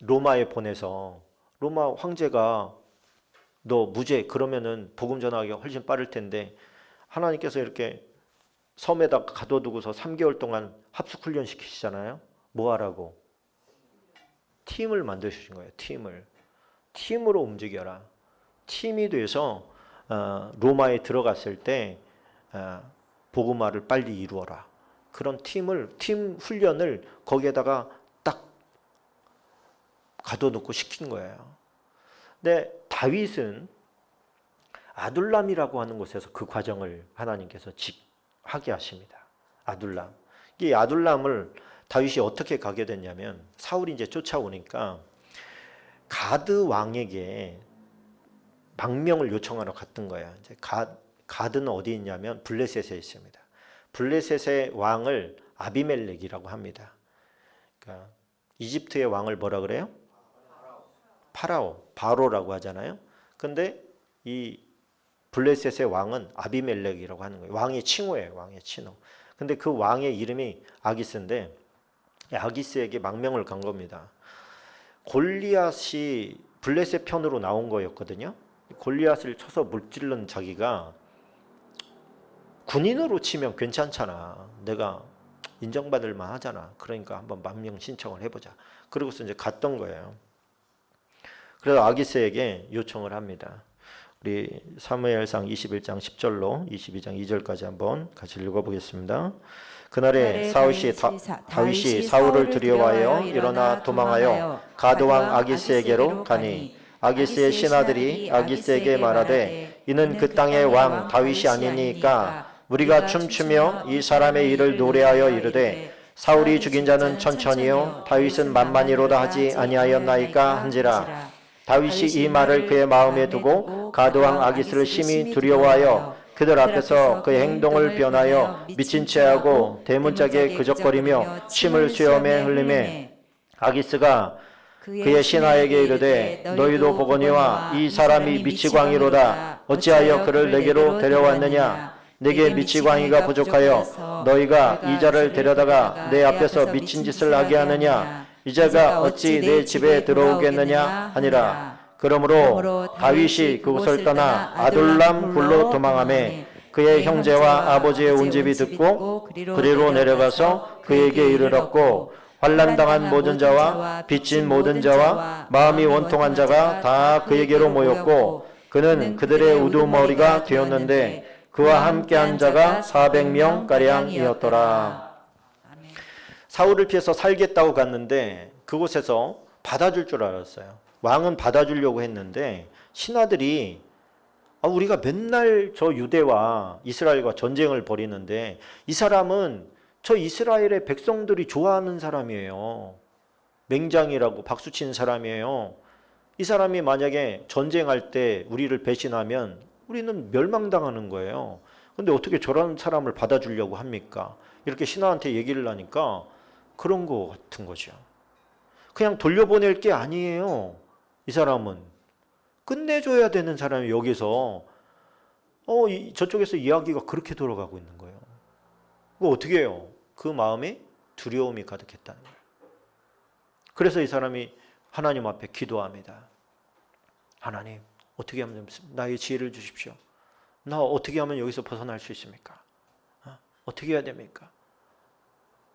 로마에 보내서 로마 황제가 너 무죄 그러면은 복음 전하기가 훨씬 빠를 텐데 하나님께서 이렇게 섬에다 가둬두고서 3개월 동안 합숙 훈련 시키시잖아요. 뭐 하라고? 팀을 만드신 거예요. 팀으로 움직여라. 팀이 돼서 로마에 들어갔을 때 복음화를 빨리 이루어라. 그런 팀 훈련을 거기에다가 딱 가둬놓고 시킨 거예요. 근데 다윗은 아둘람이라고 하는 곳에서 그 과정을 하나님께서 하게 하십니다. 아둘람. 이 아둘람을 다윗이 어떻게 가게 됐냐면 사울이 이제 쫓아오니까 가드 왕에게 망명을 요청하러 갔던 거예요. 이제 가드는 어디 있냐면 블레셋에 있습니다. 블레셋의 왕을 아비멜렉이라고 합니다. 그러니까 이집트의 왕을 뭐라 그래요? 바로라고 하잖아요. 근데 이 블레셋의 왕은 아비멜렉이라고 하는 거예요. 왕의 칭호예요. 왕의 칭호. 근데 그 왕의 이름이 아기스인데 아기스에게 망명을 간 겁니다. 골리앗이 블레셋 편으로 나온 거였거든요. 골리앗을 쳐서 물질른 자기가 군인으로 치면 괜찮잖아. 내가 인정받을 만 하잖아. 그러니까 한번 망명 신청을 해보자. 그러고서 이제 갔던 거예요. 그래서 아기스에게 요청을 합니다. 우리 사무엘상 21장 10절로 22장 2절까지 한번 같이 읽어보겠습니다. 그날에 다윗이 사울을 두려워하여 일어나 도망하여 가드왕 아기스에게로 가니 아기스의 신하들이 아기스에게 말하되 이는 그 땅의 왕 다윗이 아니니까 우리가 춤추며 이 사람의 일을 노래하여 이르되 사울이 죽인 자는 천천히요 다윗은 만만히로다 하지 아니하였나이까 한지라. 다윗이 이 말을 그의 마음에 두고 가드왕 아기스를 심히 두려워하여 그들 앞에서 그의 행동을 변하여 미친 체하고 대문짝에 그적거리며 침을 수염에 흘리매 아기스가 그의 신하에게 이르되 너희도 보거니와 이 사람이 미치광이로다. 어찌하여 그를 내게로 데려왔느냐? 내게 미치광이가 부족하여 너희가 이 자를 데려다가 내 앞에서 미친 짓을 하게 하느냐? 이 자가 어찌 내 집에 들어오겠느냐 하니라. 그러므로 다윗이 그곳을 떠나 아둘람 굴로 도망하매 그의 형제와 아버지의 온집이 듣고 그리로 내려가서 그에게 이르렀고 환난당한 모든 자와 빚진 모든 자와 마음이 원통한 자가 다 그에게로 모였고 그는 그들의 우두머리가 되었는데 그와 함께한 자가 400명가량이었더라. 사울을 피해서 살겠다고 갔는데 그곳에서 받아줄 줄 알았어요. 왕은 받아주려고 했는데 신하들이 우리가 맨날 저 유대와 이스라엘과 전쟁을 벌이는데 이 사람은 저 이스라엘의 백성들이 좋아하는 사람이에요. 맹장이라고 박수치는 사람이에요. 이 사람이 만약에 전쟁할 때 우리를 배신하면 우리는 멸망당하는 거예요. 근데 어떻게 저런 사람을 받아주려고 합니까? 이렇게 신하한테 얘기를 하니까 그런 거 같은 거죠. 그냥 돌려보낼 게 아니에요. 이 사람은 끝내줘야 되는 사람이 여기서 저쪽에서 이야기가 그렇게 돌아가고 있는 거예요. 그거 어떻게 해요? 그 마음에 두려움이 가득했다는 거예요. 그래서 이 사람이 하나님 앞에 기도합니다. 하나님, 어떻게 하면 나의 지혜를 주십시오. 나 어떻게 하면 여기서 벗어날 수 있습니까? 어떻게 해야 됩니까?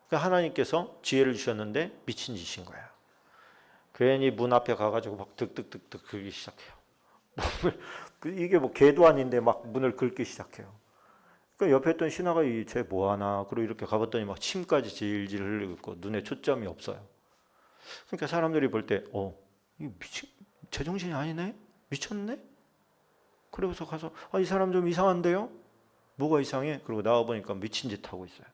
그러니까 하나님께서 지혜를 주셨는데 미친 짓인 거야. 괜히 문 앞에 가가지고 막 득득득득 긁기 시작해요. 이게 뭐 개도 아닌데 막 문을 긁기 시작해요. 그러니까 옆에 있던 신하가 쟤 뭐하나 그리고 이렇게 가봤더니 막 침까지 질질 흘리고 있고 눈에 초점이 없어요. 그러니까 사람들이 볼 때 이 미친 제정신이 아니네? 미쳤네? 그러고서 가서 이 사람 좀 이상한데요? 뭐가 이상해? 그리고 나와보니까 미친 짓 하고 있어요.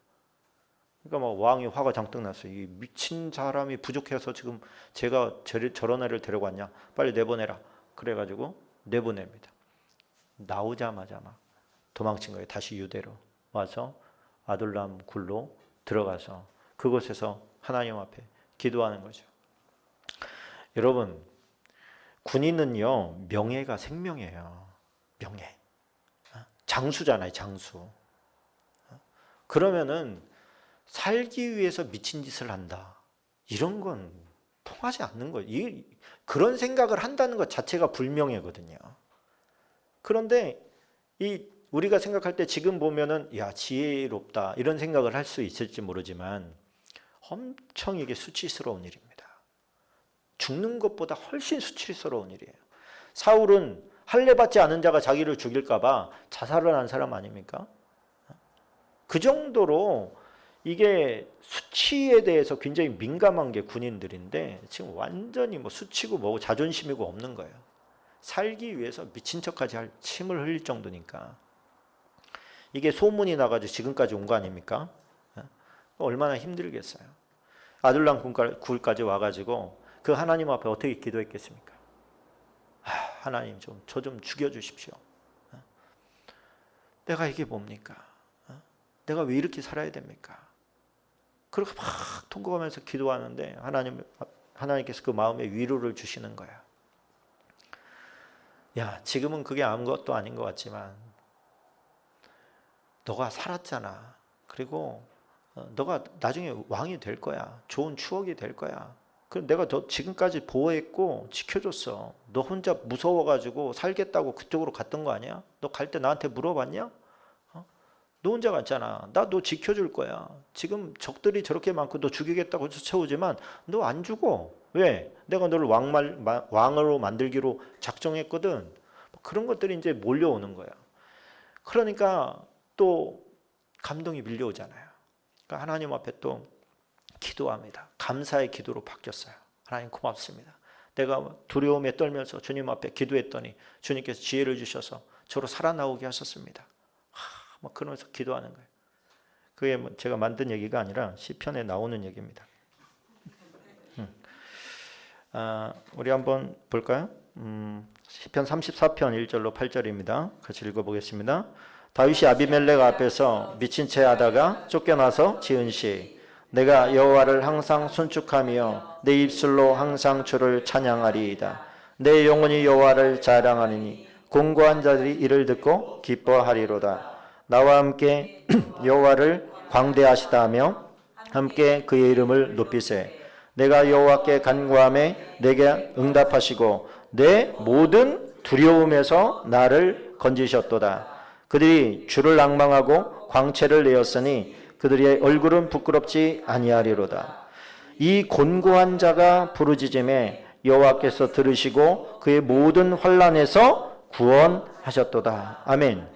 그러니까 막 왕이 화가 잔뜩 났어요. 이 미친 사람이 부족해서 지금 제가 저런 애를 데려갔냐? 빨리 내보내라. 그래가지고 내보냅니다. 나오자마자 막 도망친 거예요. 다시 유대로 와서 아둘람 굴로 들어가서 그곳에서 하나님 앞에 기도하는 거죠. 여러분, 군인은요 명예가 생명이에요. 명예. 장수잖아요. 장수. 그러면은 살기 위해서 미친 짓을 한다. 이런 건 통하지 않는 거예요. 그런 생각을 한다는 것 자체가 불명예거든요. 그런데 우리가 생각할 때 지금 보면은 야 지혜롭다 이런 생각을 할 수 있을지 모르지만 엄청 이게 수치스러운 일입니다. 죽는 것보다 훨씬 수치스러운 일이에요. 사울은 할례 받지 않은 자가 자기를 죽일까 봐 자살을 한 사람 아닙니까? 그 정도로 이게 수치에 대해서 굉장히 민감한 게 군인들인데 지금 완전히 뭐 수치고 뭐고 자존심이고 없는 거예요. 살기 위해서 미친 척까지 할 침을 흘릴 정도니까 이게 소문이 나가지고 지금까지 온 거 아닙니까? 얼마나 힘들겠어요. 아둘람 굴까지 와가지고 그 하나님 앞에 어떻게 기도했겠습니까? 하나님 저 좀 죽여주십시오. 내가 이게 뭡니까? 내가 왜 이렇게 살아야 됩니까? 그렇게 막 통곡하면서 기도하는데 하나님께서 그 마음에 위로를 주시는 거야. 야, 지금은 그게 아무것도 아닌 것 같지만 너가 살았잖아. 그리고 너가 나중에 왕이 될 거야. 좋은 추억이 될 거야. 그럼 내가 너 지금까지 보호했고 지켜줬어. 너 혼자 무서워가지고 살겠다고 그쪽으로 갔던 거 아니야? 너 갈 때 나한테 물어봤냐? 너 혼자 갔잖아. 나 너 지켜줄 거야. 지금 적들이 저렇게 많고 너 죽이겠다고 쫓아오지만 너 안 죽어. 왜? 내가 너를 왕으로 만들기로 작정했거든. 그런 것들이 이제 몰려오는 거야. 그러니까 또 감동이 밀려오잖아요. 그러니까 하나님 앞에 또 기도합니다. 감사의 기도로 바뀌었어요. 하나님 고맙습니다. 내가 두려움에 떨면서 주님 앞에 기도했더니 주님께서 지혜를 주셔서 저로 살아나오게 하셨습니다. 막 그러면서 기도하는 거예요. 그게 제가 만든 얘기가 아니라 시편에 나오는 얘기입니다. 우리 한번 볼까요? 시편 34편 1절로 8절입니다. 같이 읽어보겠습니다. 다윗이 아비멜렉 앞에서 미친 채 하다가 쫓겨나서 지은 시 내가 여호와를 항상 순축하며 내 입술로 항상 주를 찬양하리이다. 내 영혼이 여호와를 자랑하리니 공고한 자들이 이를 듣고 기뻐하리로다. 나와 함께 여호와를 광대하시다며 함께 그의 이름을 높이세. 내가 여호와께 간구하매 내게 응답하시고 내 모든 두려움에서 나를 건지셨도다. 그들이 주를 앙망하고 광채를 내었으니 그들의 얼굴은 부끄럽지 아니하리로다. 이 곤고한 자가 부르짖음에 여호와께서 들으시고 그의 모든 환난에서 구원하셨도다. 아멘.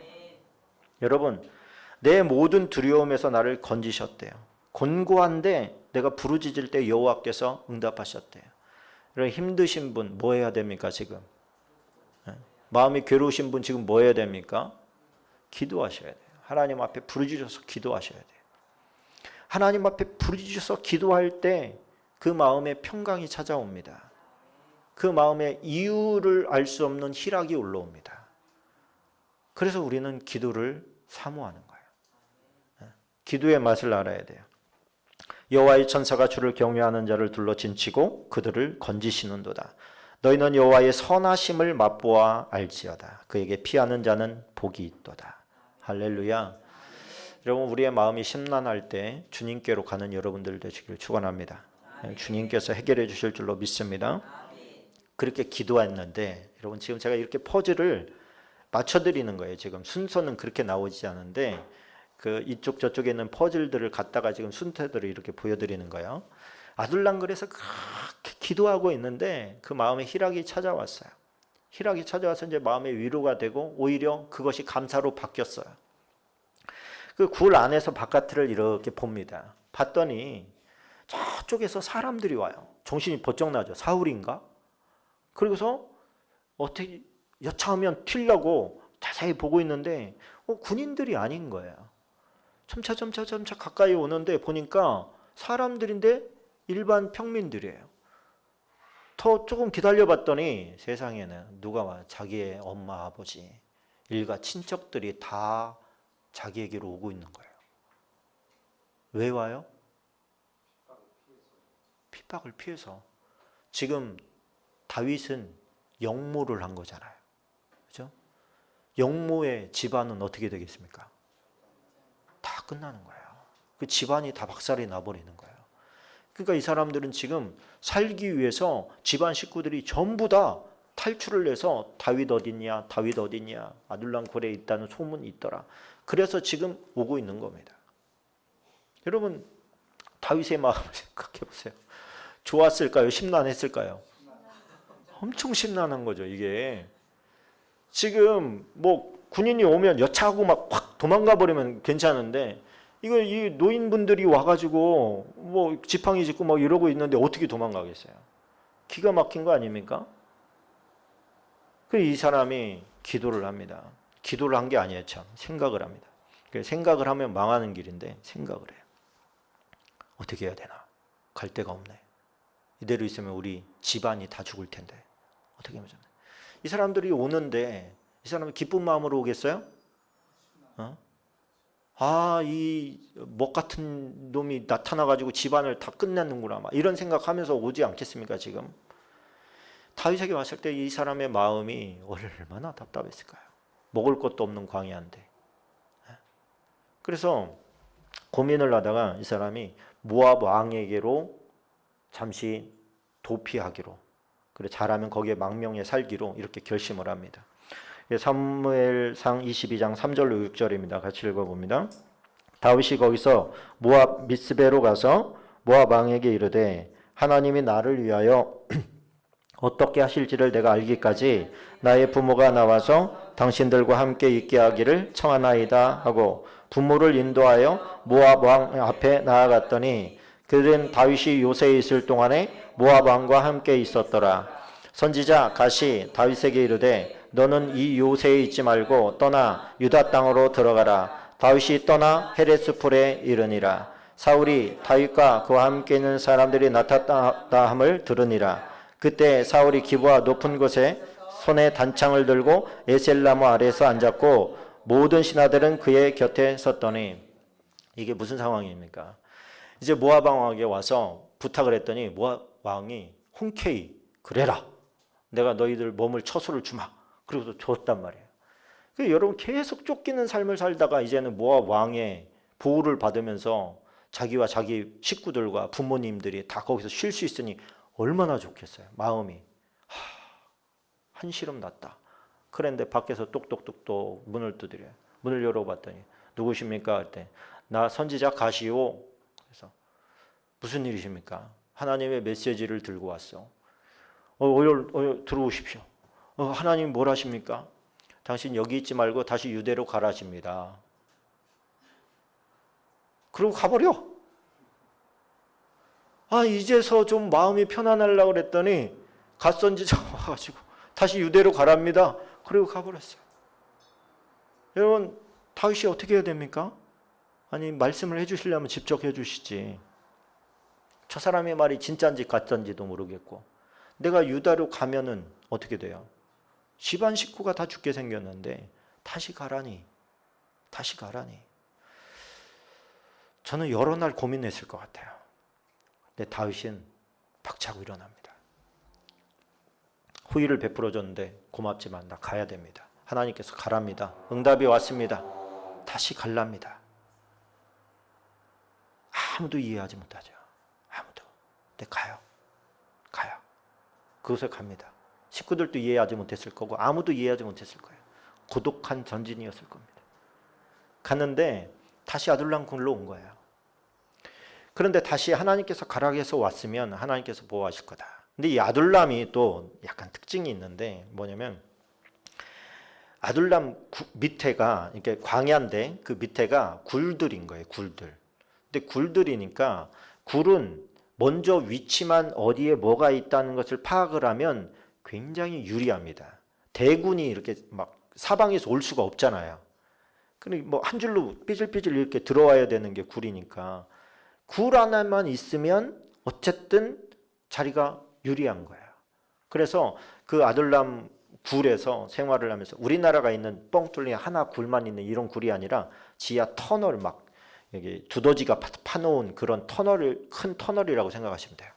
여러분, 내 모든 두려움에서 나를 건지셨대요. 곤고한데 내가 부르짖을 때 여호와께서 응답하셨대요. 여러분, 힘드신 분 뭐 해야 됩니까 지금? 마음이 괴로우신 분 지금 뭐 해야 됩니까? 기도하셔야 돼요. 하나님 앞에 부르짖어서 기도하셔야 돼요. 하나님 앞에 부르짖어서 기도할 때 그 마음에 평강이 찾아옵니다. 그 마음에 이유를 알 수 없는 희락이 올라옵니다. 그래서 우리는 기도를 사모하는 거예요. 기도의 맛을 알아야 돼요. 여호와의 천사가 주를 경외하는 자를 둘러 진치고 그들을 건지시는도다. 너희는 여호와의 선하심을 맛보아 알지어다. 그에게 피하는 자는 복이 있도다. 할렐루야. 여러분, 우리의 마음이 심란할 때 주님께로 가는 여러분들 되시길 축원합니다. 주님께서 해결해 주실 줄로 믿습니다. 그렇게 기도했는데 여러분, 지금 제가 이렇게 퍼즐을 맞춰드리는 거예요. 지금 순서는 그렇게 나오지 않은데 그 이쪽 저쪽에 있는 퍼즐들을 갖다가 지금 순서들을 이렇게 보여드리는 거예요. 아둘람 굴에서 그렇게 기도하고 있는데 그 마음에 희락이 찾아왔어요. 희락이 찾아와서 이제 마음의 위로가 되고 오히려 그것이 감사로 바뀌었어요. 그 굴 안에서 바깥을 이렇게 봅니다. 봤더니 저쪽에서 사람들이 와요. 정신이 번쩍 나죠. 사울인가? 그리고서 어떻게 여차하면 튀려고 자세히 보고 있는데 군인들이 아닌 거예요. 점차 가까이 오는데 보니까 사람들인데 일반 평민들이에요. 더 조금 기다려봤더니 세상에는 누가 와? 자기의 엄마, 아버지, 일가 친척들이 다 자기에게로 오고 있는 거예요. 왜 와요? 핍박을 피해서. 지금 다윗은 영모를 한 거잖아요. 그죠? 영모의 집안은 어떻게 되겠습니까? 다 끝나는 거예요. 그 집안이 다 박살이 나버리는 거예요. 그러니까 이 사람들은 지금 살기 위해서 집안 식구들이 전부 다 탈출을 해서 다윗 어딨냐, 다윗 어딨냐, 아둘람 굴에 있다는 소문이 있더라. 그래서 지금 오고 있는 겁니다. 여러분, 다윗의 마음을 생각해 보세요. 좋았을까요? 심란했을까요? 엄청 심란한 거죠, 이게. 지금 뭐 군인이 오면 여차하고 막 확 도망가 버리면 괜찮은데, 이거 이 노인분들이 와가지고 뭐 지팡이 짚고 막 이러고 있는데 어떻게 도망가겠어요? 기가 막힌 거 아닙니까? 이 사람이 기도를 합니다. 기도를 한 게 아니에요, 참. 생각을 합니다. 생각을 하면 망하는 길인데 생각을 해요. 어떻게 해야 되나? 갈 데가 없네. 이대로 있으면 우리 집안이 다 죽을 텐데 어떻게 하면 좋나? 이 사람들이 오는데 이 사람은 기쁜 마음으로 오겠어요? 이 먹 같은 놈이 나타나가지고 집안을 다 끝내는구나, 막 이런 생각하면서 오지 않겠습니까? 지금 다윗에게 왔을 때 이 사람의 마음이 얼마나 답답했을까요? 먹을 것도 없는 광야인데. 그래서 고민을 하다가 이 사람이 모압 왕에게로 잠시 도피하기로, 그래 잘하면 거기에 망명해 살기로 이렇게 결심을 합니다. 사무엘상 22장 3절로 6절입니다. 같이 읽어봅니다. 다윗이 거기서 모압 미스베로 가서 모압 왕에게 이르되 하나님이 나를 위하여 어떻게 하실지를 내가 알기까지 나의 부모가 나와서 당신들과 함께 있게 하기를 청하나이다 하고 부모를 인도하여 모압 왕 앞에 나아갔더니 그들은 다윗이 요새에 있을 동안에 모압 왕과 함께 있었더라. 선지자 갓이 다윗에게 이르되 너는 이 요새에 있지 말고 떠나 유다 땅으로 들어가라. 다윗이 떠나 헤레스풀에 이르니라. 사울이 다윗과 그와 함께 있는 사람들이 나타났다 함을 들으니라. 그때 사울이 기브아 높은 곳에 손에 단창을 들고 에셀나무 아래에서 앉았고 모든 신하들은 그의 곁에 섰더니, 이게 무슨 상황입니까? 이제 모압 왕에게 와서 부탁을 했더니 모압 왕이 흔쾌히 그래라, 내가 너희들 몸을 처소를 주마, 그리고서 줬단 말이에요. 여러분, 계속 쫓기는 삶을 살다가 이제는 모압 왕의 보호를 받으면서 자기와 자기 식구들과 부모님들이 다 거기서 쉴 수 있으니 얼마나 좋겠어요. 마음이 한시름 났다. 그런데 밖에서 똑똑똑똑 문을 두드려요. 문을 열어봤더니 누구십니까? 할 때 나 선지자 갓이요. 그래서 무슨 일이십니까? 하나님의 메시지를 들고 왔어. 들어오십시오. 하나님 뭘 하십니까? 당신 여기 있지 말고 다시 유대로 가라십니다. 그리고 가버려. 이제서 좀 마음이 편안하려고 그랬더니 갓선지자가 와가지고 다시 유대로 가랍니다. 그리고 가버렸어요. 여러분, 다윗이 어떻게 해야 됩니까? 아니, 말씀을 해주시려면 직접 해주시지. 저 사람의 말이 진짜인지 가짜인지도 모르겠고, 내가 유다로 가면은 어떻게 돼요? 집안 식구가 다 죽게 생겼는데 다시 가라니. 저는 여러 날 고민했을 것 같아요. 근데 다윗은 박차고 일어납니다. 후위를 베풀어줬는데 고맙지만 나 가야 됩니다. 하나님께서 가랍니다. 응답이 왔습니다. 다시 갈랍니다. 아무도 이해하지 못하죠. 아무도. 근데 가요. 그곳에 갑니다. 식구들도 이해하지 못했을 거고 아무도 이해하지 못했을 거예요. 고독한 전진이었을 겁니다. 갔는데 다시 아둘람 굴로 온 거예요. 그런데 다시 하나님께서 가라고 해서 왔으면 하나님께서 보호하실 거다. 근데 이 아둘람이 또 약간 특징이 있는데 뭐냐면 아둘람 밑에가 이렇게 광야인데 그 밑에가 굴들인 거예요. 굴들. 근데 굴들이니까 굴은 먼저 위치만 어디에 뭐가 있다는 것을 파악을 하면 굉장히 유리합니다. 대군이 이렇게 막 사방에서 올 수가 없잖아요. 근데 뭐 한 줄로 삐질삐질 이렇게 들어와야 되는 게 굴이니까 굴 하나만 있으면 어쨌든 자리가 유리한 거예요. 그래서 그 아둘람 굴에서 생활을 하면서 우리나라가 있는 뻥 뚫린 하나 굴만 있는 이런 굴이 아니라 지하 터널 막 여기 두더지가 파놓은 그런 터널을 큰 터널이라고 생각하시면 돼요.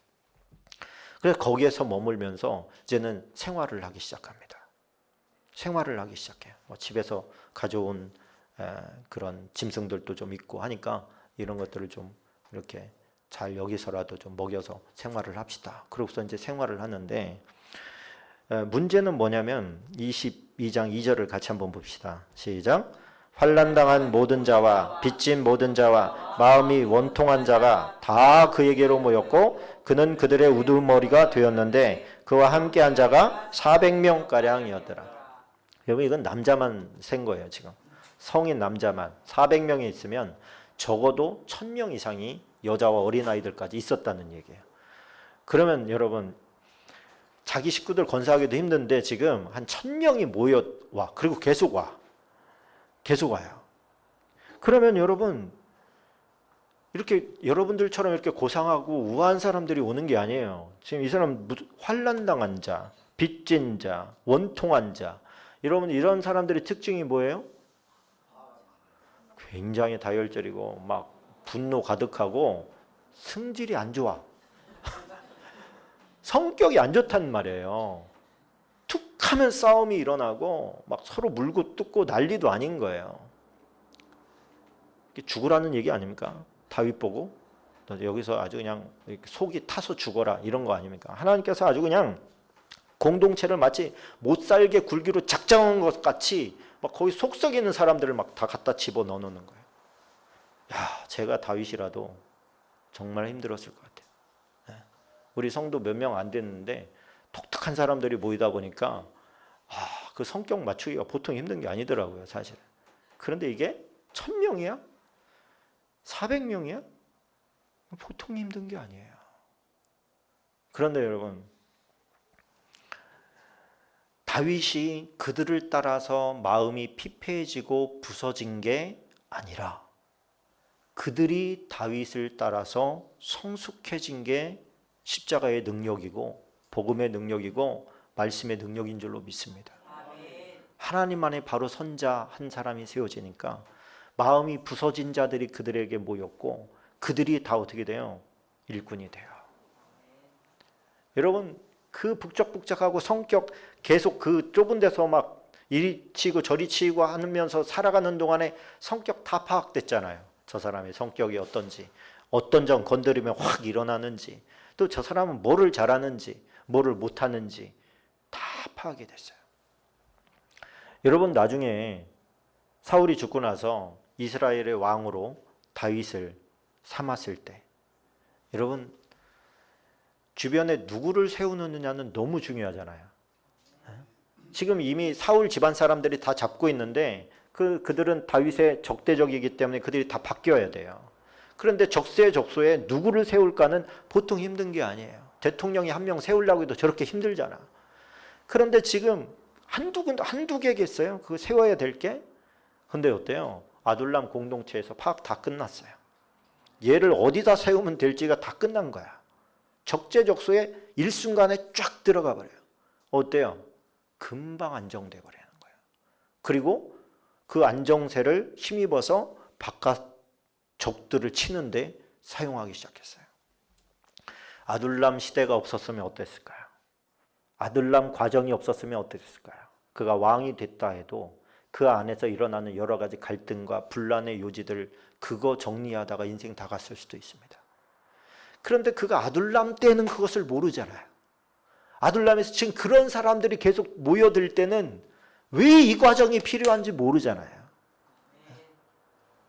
그래서 거기에서 머물면서 이제는 생활을 하기 시작합니다. 생활을 하기 시작해요. 뭐 집에서 가져온 그런 짐승들도 좀 있고 하니까 이런 것들을 좀 이렇게 잘 여기서라도 좀 먹여서 생활을 합시다. 그러고서 이제 생활을 하는데 문제는 뭐냐면 22장 2절을 같이 한번 봅시다. 시작. 환난당한 모든 자와 빚진 모든 자와 마음이 원통한 자가 다 그에게로 모였고 그는 그들의 우두머리가 되었는데 그와 함께한 자가 400명가량이었더라. 여러분 이건 남자만 센 거예요. 지금 성인 남자만 400명이 있으면 적어도 1000명 이상이 여자와 어린아이들까지 있었다는 얘기예요. 그러면 여러분 자기 식구들 건사하기도 힘든데 지금 한 1000명이 모여와. 그리고 계속 와. 계속 와요. 그러면 여러분 이렇게 여러분들처럼 이렇게 고상하고 우아한 사람들이 오는 게 아니에요. 지금 이 사람 환난당한 자, 빚진 자, 원통한 자. 여러분 이런 사람들의 특징이 뭐예요? 굉장히 다혈질이고 막 분노 가득하고 성질이 안 좋아. 성격이 안 좋단 말이에요. 툭 하면 싸움이 일어나고 막 서로 물고 뜯고 난리도 아닌 거예요. 죽으라는 얘기 아닙니까? 다윗 보고 여기서 아주 그냥 속이 타서 죽어라 이런 거 아닙니까? 하나님께서 아주 그냥 공동체를 마치 못 살게 굴기로 작정한 것 같이 막 거기 속 썩이는 사람들을 막 다 갖다 집어 넣어놓는 거예요. 야, 제가 다윗이라도 정말 힘들었을 것 같아요. 우리 성도 몇 명 안 됐는데 독특한 사람들이 모이다 보니까 그 성격 맞추기가 보통 힘든 게 아니더라고요, 사실은. 그런데 이게 1000명이야? 400명이야? 보통 힘든 게 아니에요. 그런데 여러분, 다윗이 그들을 따라서 마음이 피폐해지고 부서진 게 아니라 그들이 다윗을 따라서 성숙해진 게 십자가의 능력이고 복음의 능력이고 말씀의 능력인 줄로 믿습니다. 하나님 안에 바로 선자 한 사람이 세워지니까 마음이 부서진 자들이 그들에게 모였고 그들이 다 어떻게 돼요? 일꾼이 돼요. 여러분 그 북적북적하고 성격 계속 그 좁은 데서 막 이리 치고 저리 치고 하면서 살아가는 동안에 성격 다 파악됐잖아요. 저 사람의 성격이 어떤지, 어떤 점 건드리면 확 일어나는지, 또 저 사람은 뭐를 잘하는지 뭐를 못하는지 다 파악이 됐어요. 여러분 나중에 사울이 죽고 나서 이스라엘의 왕으로 다윗을 삼았을 때 여러분 주변에 누구를 세우느냐는 너무 중요하잖아요. 지금 이미 사울 집안 사람들이 다 잡고 있는데 그들은 다윗의 적대적이기 때문에 그들이 다 바뀌어야 돼요. 그런데 적세적소에 누구를 세울까는 보통 힘든 게 아니에요. 대통령이 한 명 세우려고 해도 저렇게 힘들잖아. 그런데 지금 한두 개겠어요? 그거 세워야 될 게? 근데 어때요? 아둘람 공동체에서 파악 다 끝났어요. 얘를 어디다 세우면 될지가 다 끝난 거야. 적재적소에 일순간에 쫙 들어가 버려요. 어때요? 금방 안정돼 버리는 거예요. 그리고 그 안정세를 힘입어서 바깥 적들을 치는데 사용하기 시작했어요. 아둘람 시대가 없었으면 어땠을까요? 아둘람 과정이 없었으면 어땠을까요? 그가 왕이 됐다 해도 그 안에서 일어나는 여러 가지 갈등과 분란의 요지들 그거 정리하다가 인생 다 갔을 수도 있습니다. 그런데 그가 아둘람 때는 그것을 모르잖아요. 아둘람에서 지금 그런 사람들이 계속 모여들 때는 왜 이 과정이 필요한지 모르잖아요.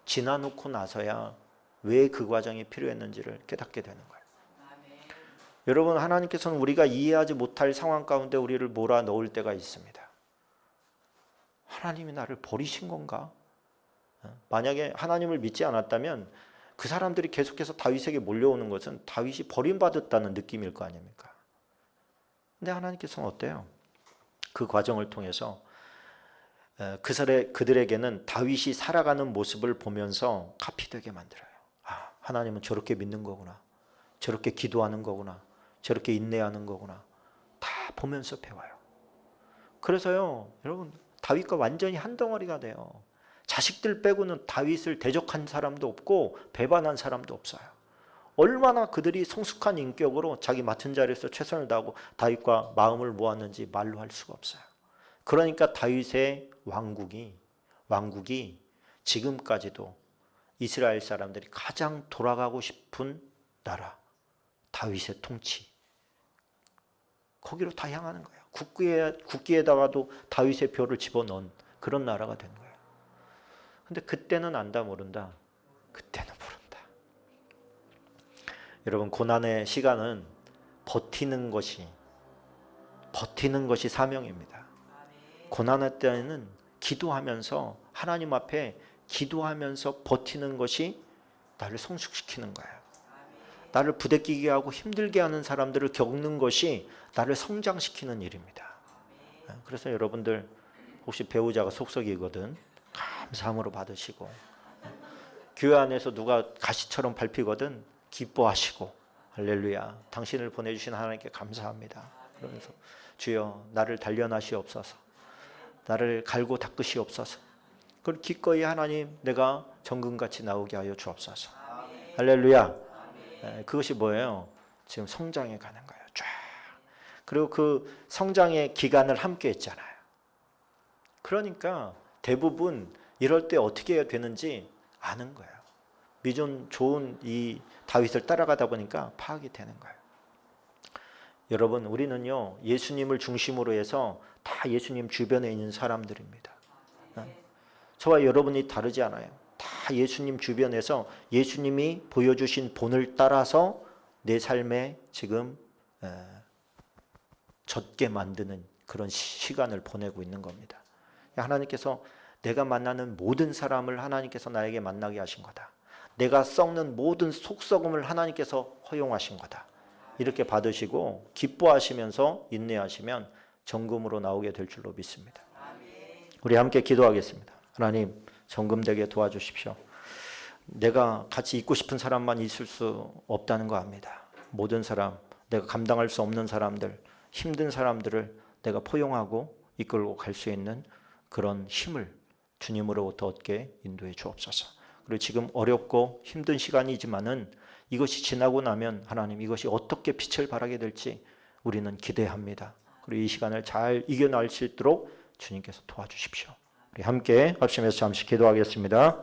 지나놓고 나서야 왜 그 과정이 필요했는지를 깨닫게 되는 거예요. 여러분, 하나님께서는 우리가 이해하지 못할 상황 가운데 우리를 몰아넣을 때가 있습니다. 하나님이 나를 버리신 건가? 만약에 하나님을 믿지 않았다면 그 사람들이 계속해서 다윗에게 몰려오는 것은 다윗이 버림받았다는 느낌일 거 아닙니까? 근데 하나님께서는 어때요? 그 과정을 통해서 그들에게는 다윗이 살아가는 모습을 보면서 카피되게 만들어요. 아, 하나님은 저렇게 믿는 거구나. 저렇게 기도하는 거구나. 저렇게 인내하는 거구나. 다 보면서 배워요. 그래서요, 여러분, 다윗과 완전히 한 덩어리가 돼요. 자식들 빼고는 다윗을 대적한 사람도 없고 배반한 사람도 없어요. 얼마나 그들이 성숙한 인격으로 자기 맡은 자리에서 최선을 다하고 다윗과 마음을 모았는지 말로 할 수가 없어요. 그러니까 다윗의 왕국이 지금까지도 이스라엘 사람들이 가장 돌아가고 싶은 나라, 다윗의 통치, 거기로 다 향하는 거예요. 국기에다가도 다윗의 표를 집어넣은 그런 나라가 된 거예요. 근데 그때는 안다 모른다. 그때는 모른다. 여러분, 고난의 시간은 버티는 것이 사명입니다. 고난의 때에는 기도하면서 하나님 앞에 기도하면서 버티는 것이 나를 성숙시키는 거예요. 나를 부대끼게 하고 힘들게 하는 사람들을 겪는 것이 나를 성장시키는 일입니다. 그래서 여러분들 혹시 배우자가 속썩이거든 감사함으로 받으시고, 교회 안에서 누가 가시처럼 밟히거든 기뻐하시고, 할렐루야, 당신을 보내주신 하나님께 감사합니다. 그러면서 주여 나를 단련하시옵소서, 나를 갈고 닦으시옵소서. 그걸 기꺼이 하나님 내가 정금같이 나오게 하여 주옵소서. 할렐루야. 그것이 뭐예요? 지금 성장해 가는 거예요. 쫙. 그리고 그 성장의 기간을 함께 했잖아요. 그러니까 대부분 이럴 때 어떻게 해야 되는지 아는 거예요. 미존 좋은 이 다윗을 따라가다 보니까 파악이 되는 거예요. 여러분, 우리는요 예수님을 중심으로 해서 다 예수님 주변에 있는 사람들입니다. 저와 여러분이 다르지 않아요. 다 예수님 주변에서 예수님이 보여주신 본을 따라서 내 삶에 지금 젖게 만드는 그런 시간을 보내고 있는 겁니다. 하나님께서 내가 만나는 모든 사람을 하나님께서 나에게 만나게 하신 거다. 내가 썩는 모든 속썩음을 하나님께서 허용하신 거다. 이렇게 받으시고 기뻐하시면서 인내하시면 정금으로 나오게 될 줄로 믿습니다. 우리 함께 기도하겠습니다. 하나님, 정금되게 도와주십시오. 내가 같이 있고 싶은 사람만 있을 수 없다는 거 압니다. 모든 사람, 내가 감당할 수 없는 사람들, 힘든 사람들을 내가 포용하고 이끌고 갈 수 있는 그런 힘을 주님으로부터 얻게 인도해 주옵소서. 그리고 지금 어렵고 힘든 시간이지만은 이것이 지나고 나면 하나님, 이것이 어떻게 빛을 발하게 될지 우리는 기대합니다. 그리고 이 시간을 잘 이겨낼 수 있도록 주님께서 도와주십시오. 우리 함께 합심해서 잠시 기도하겠습니다.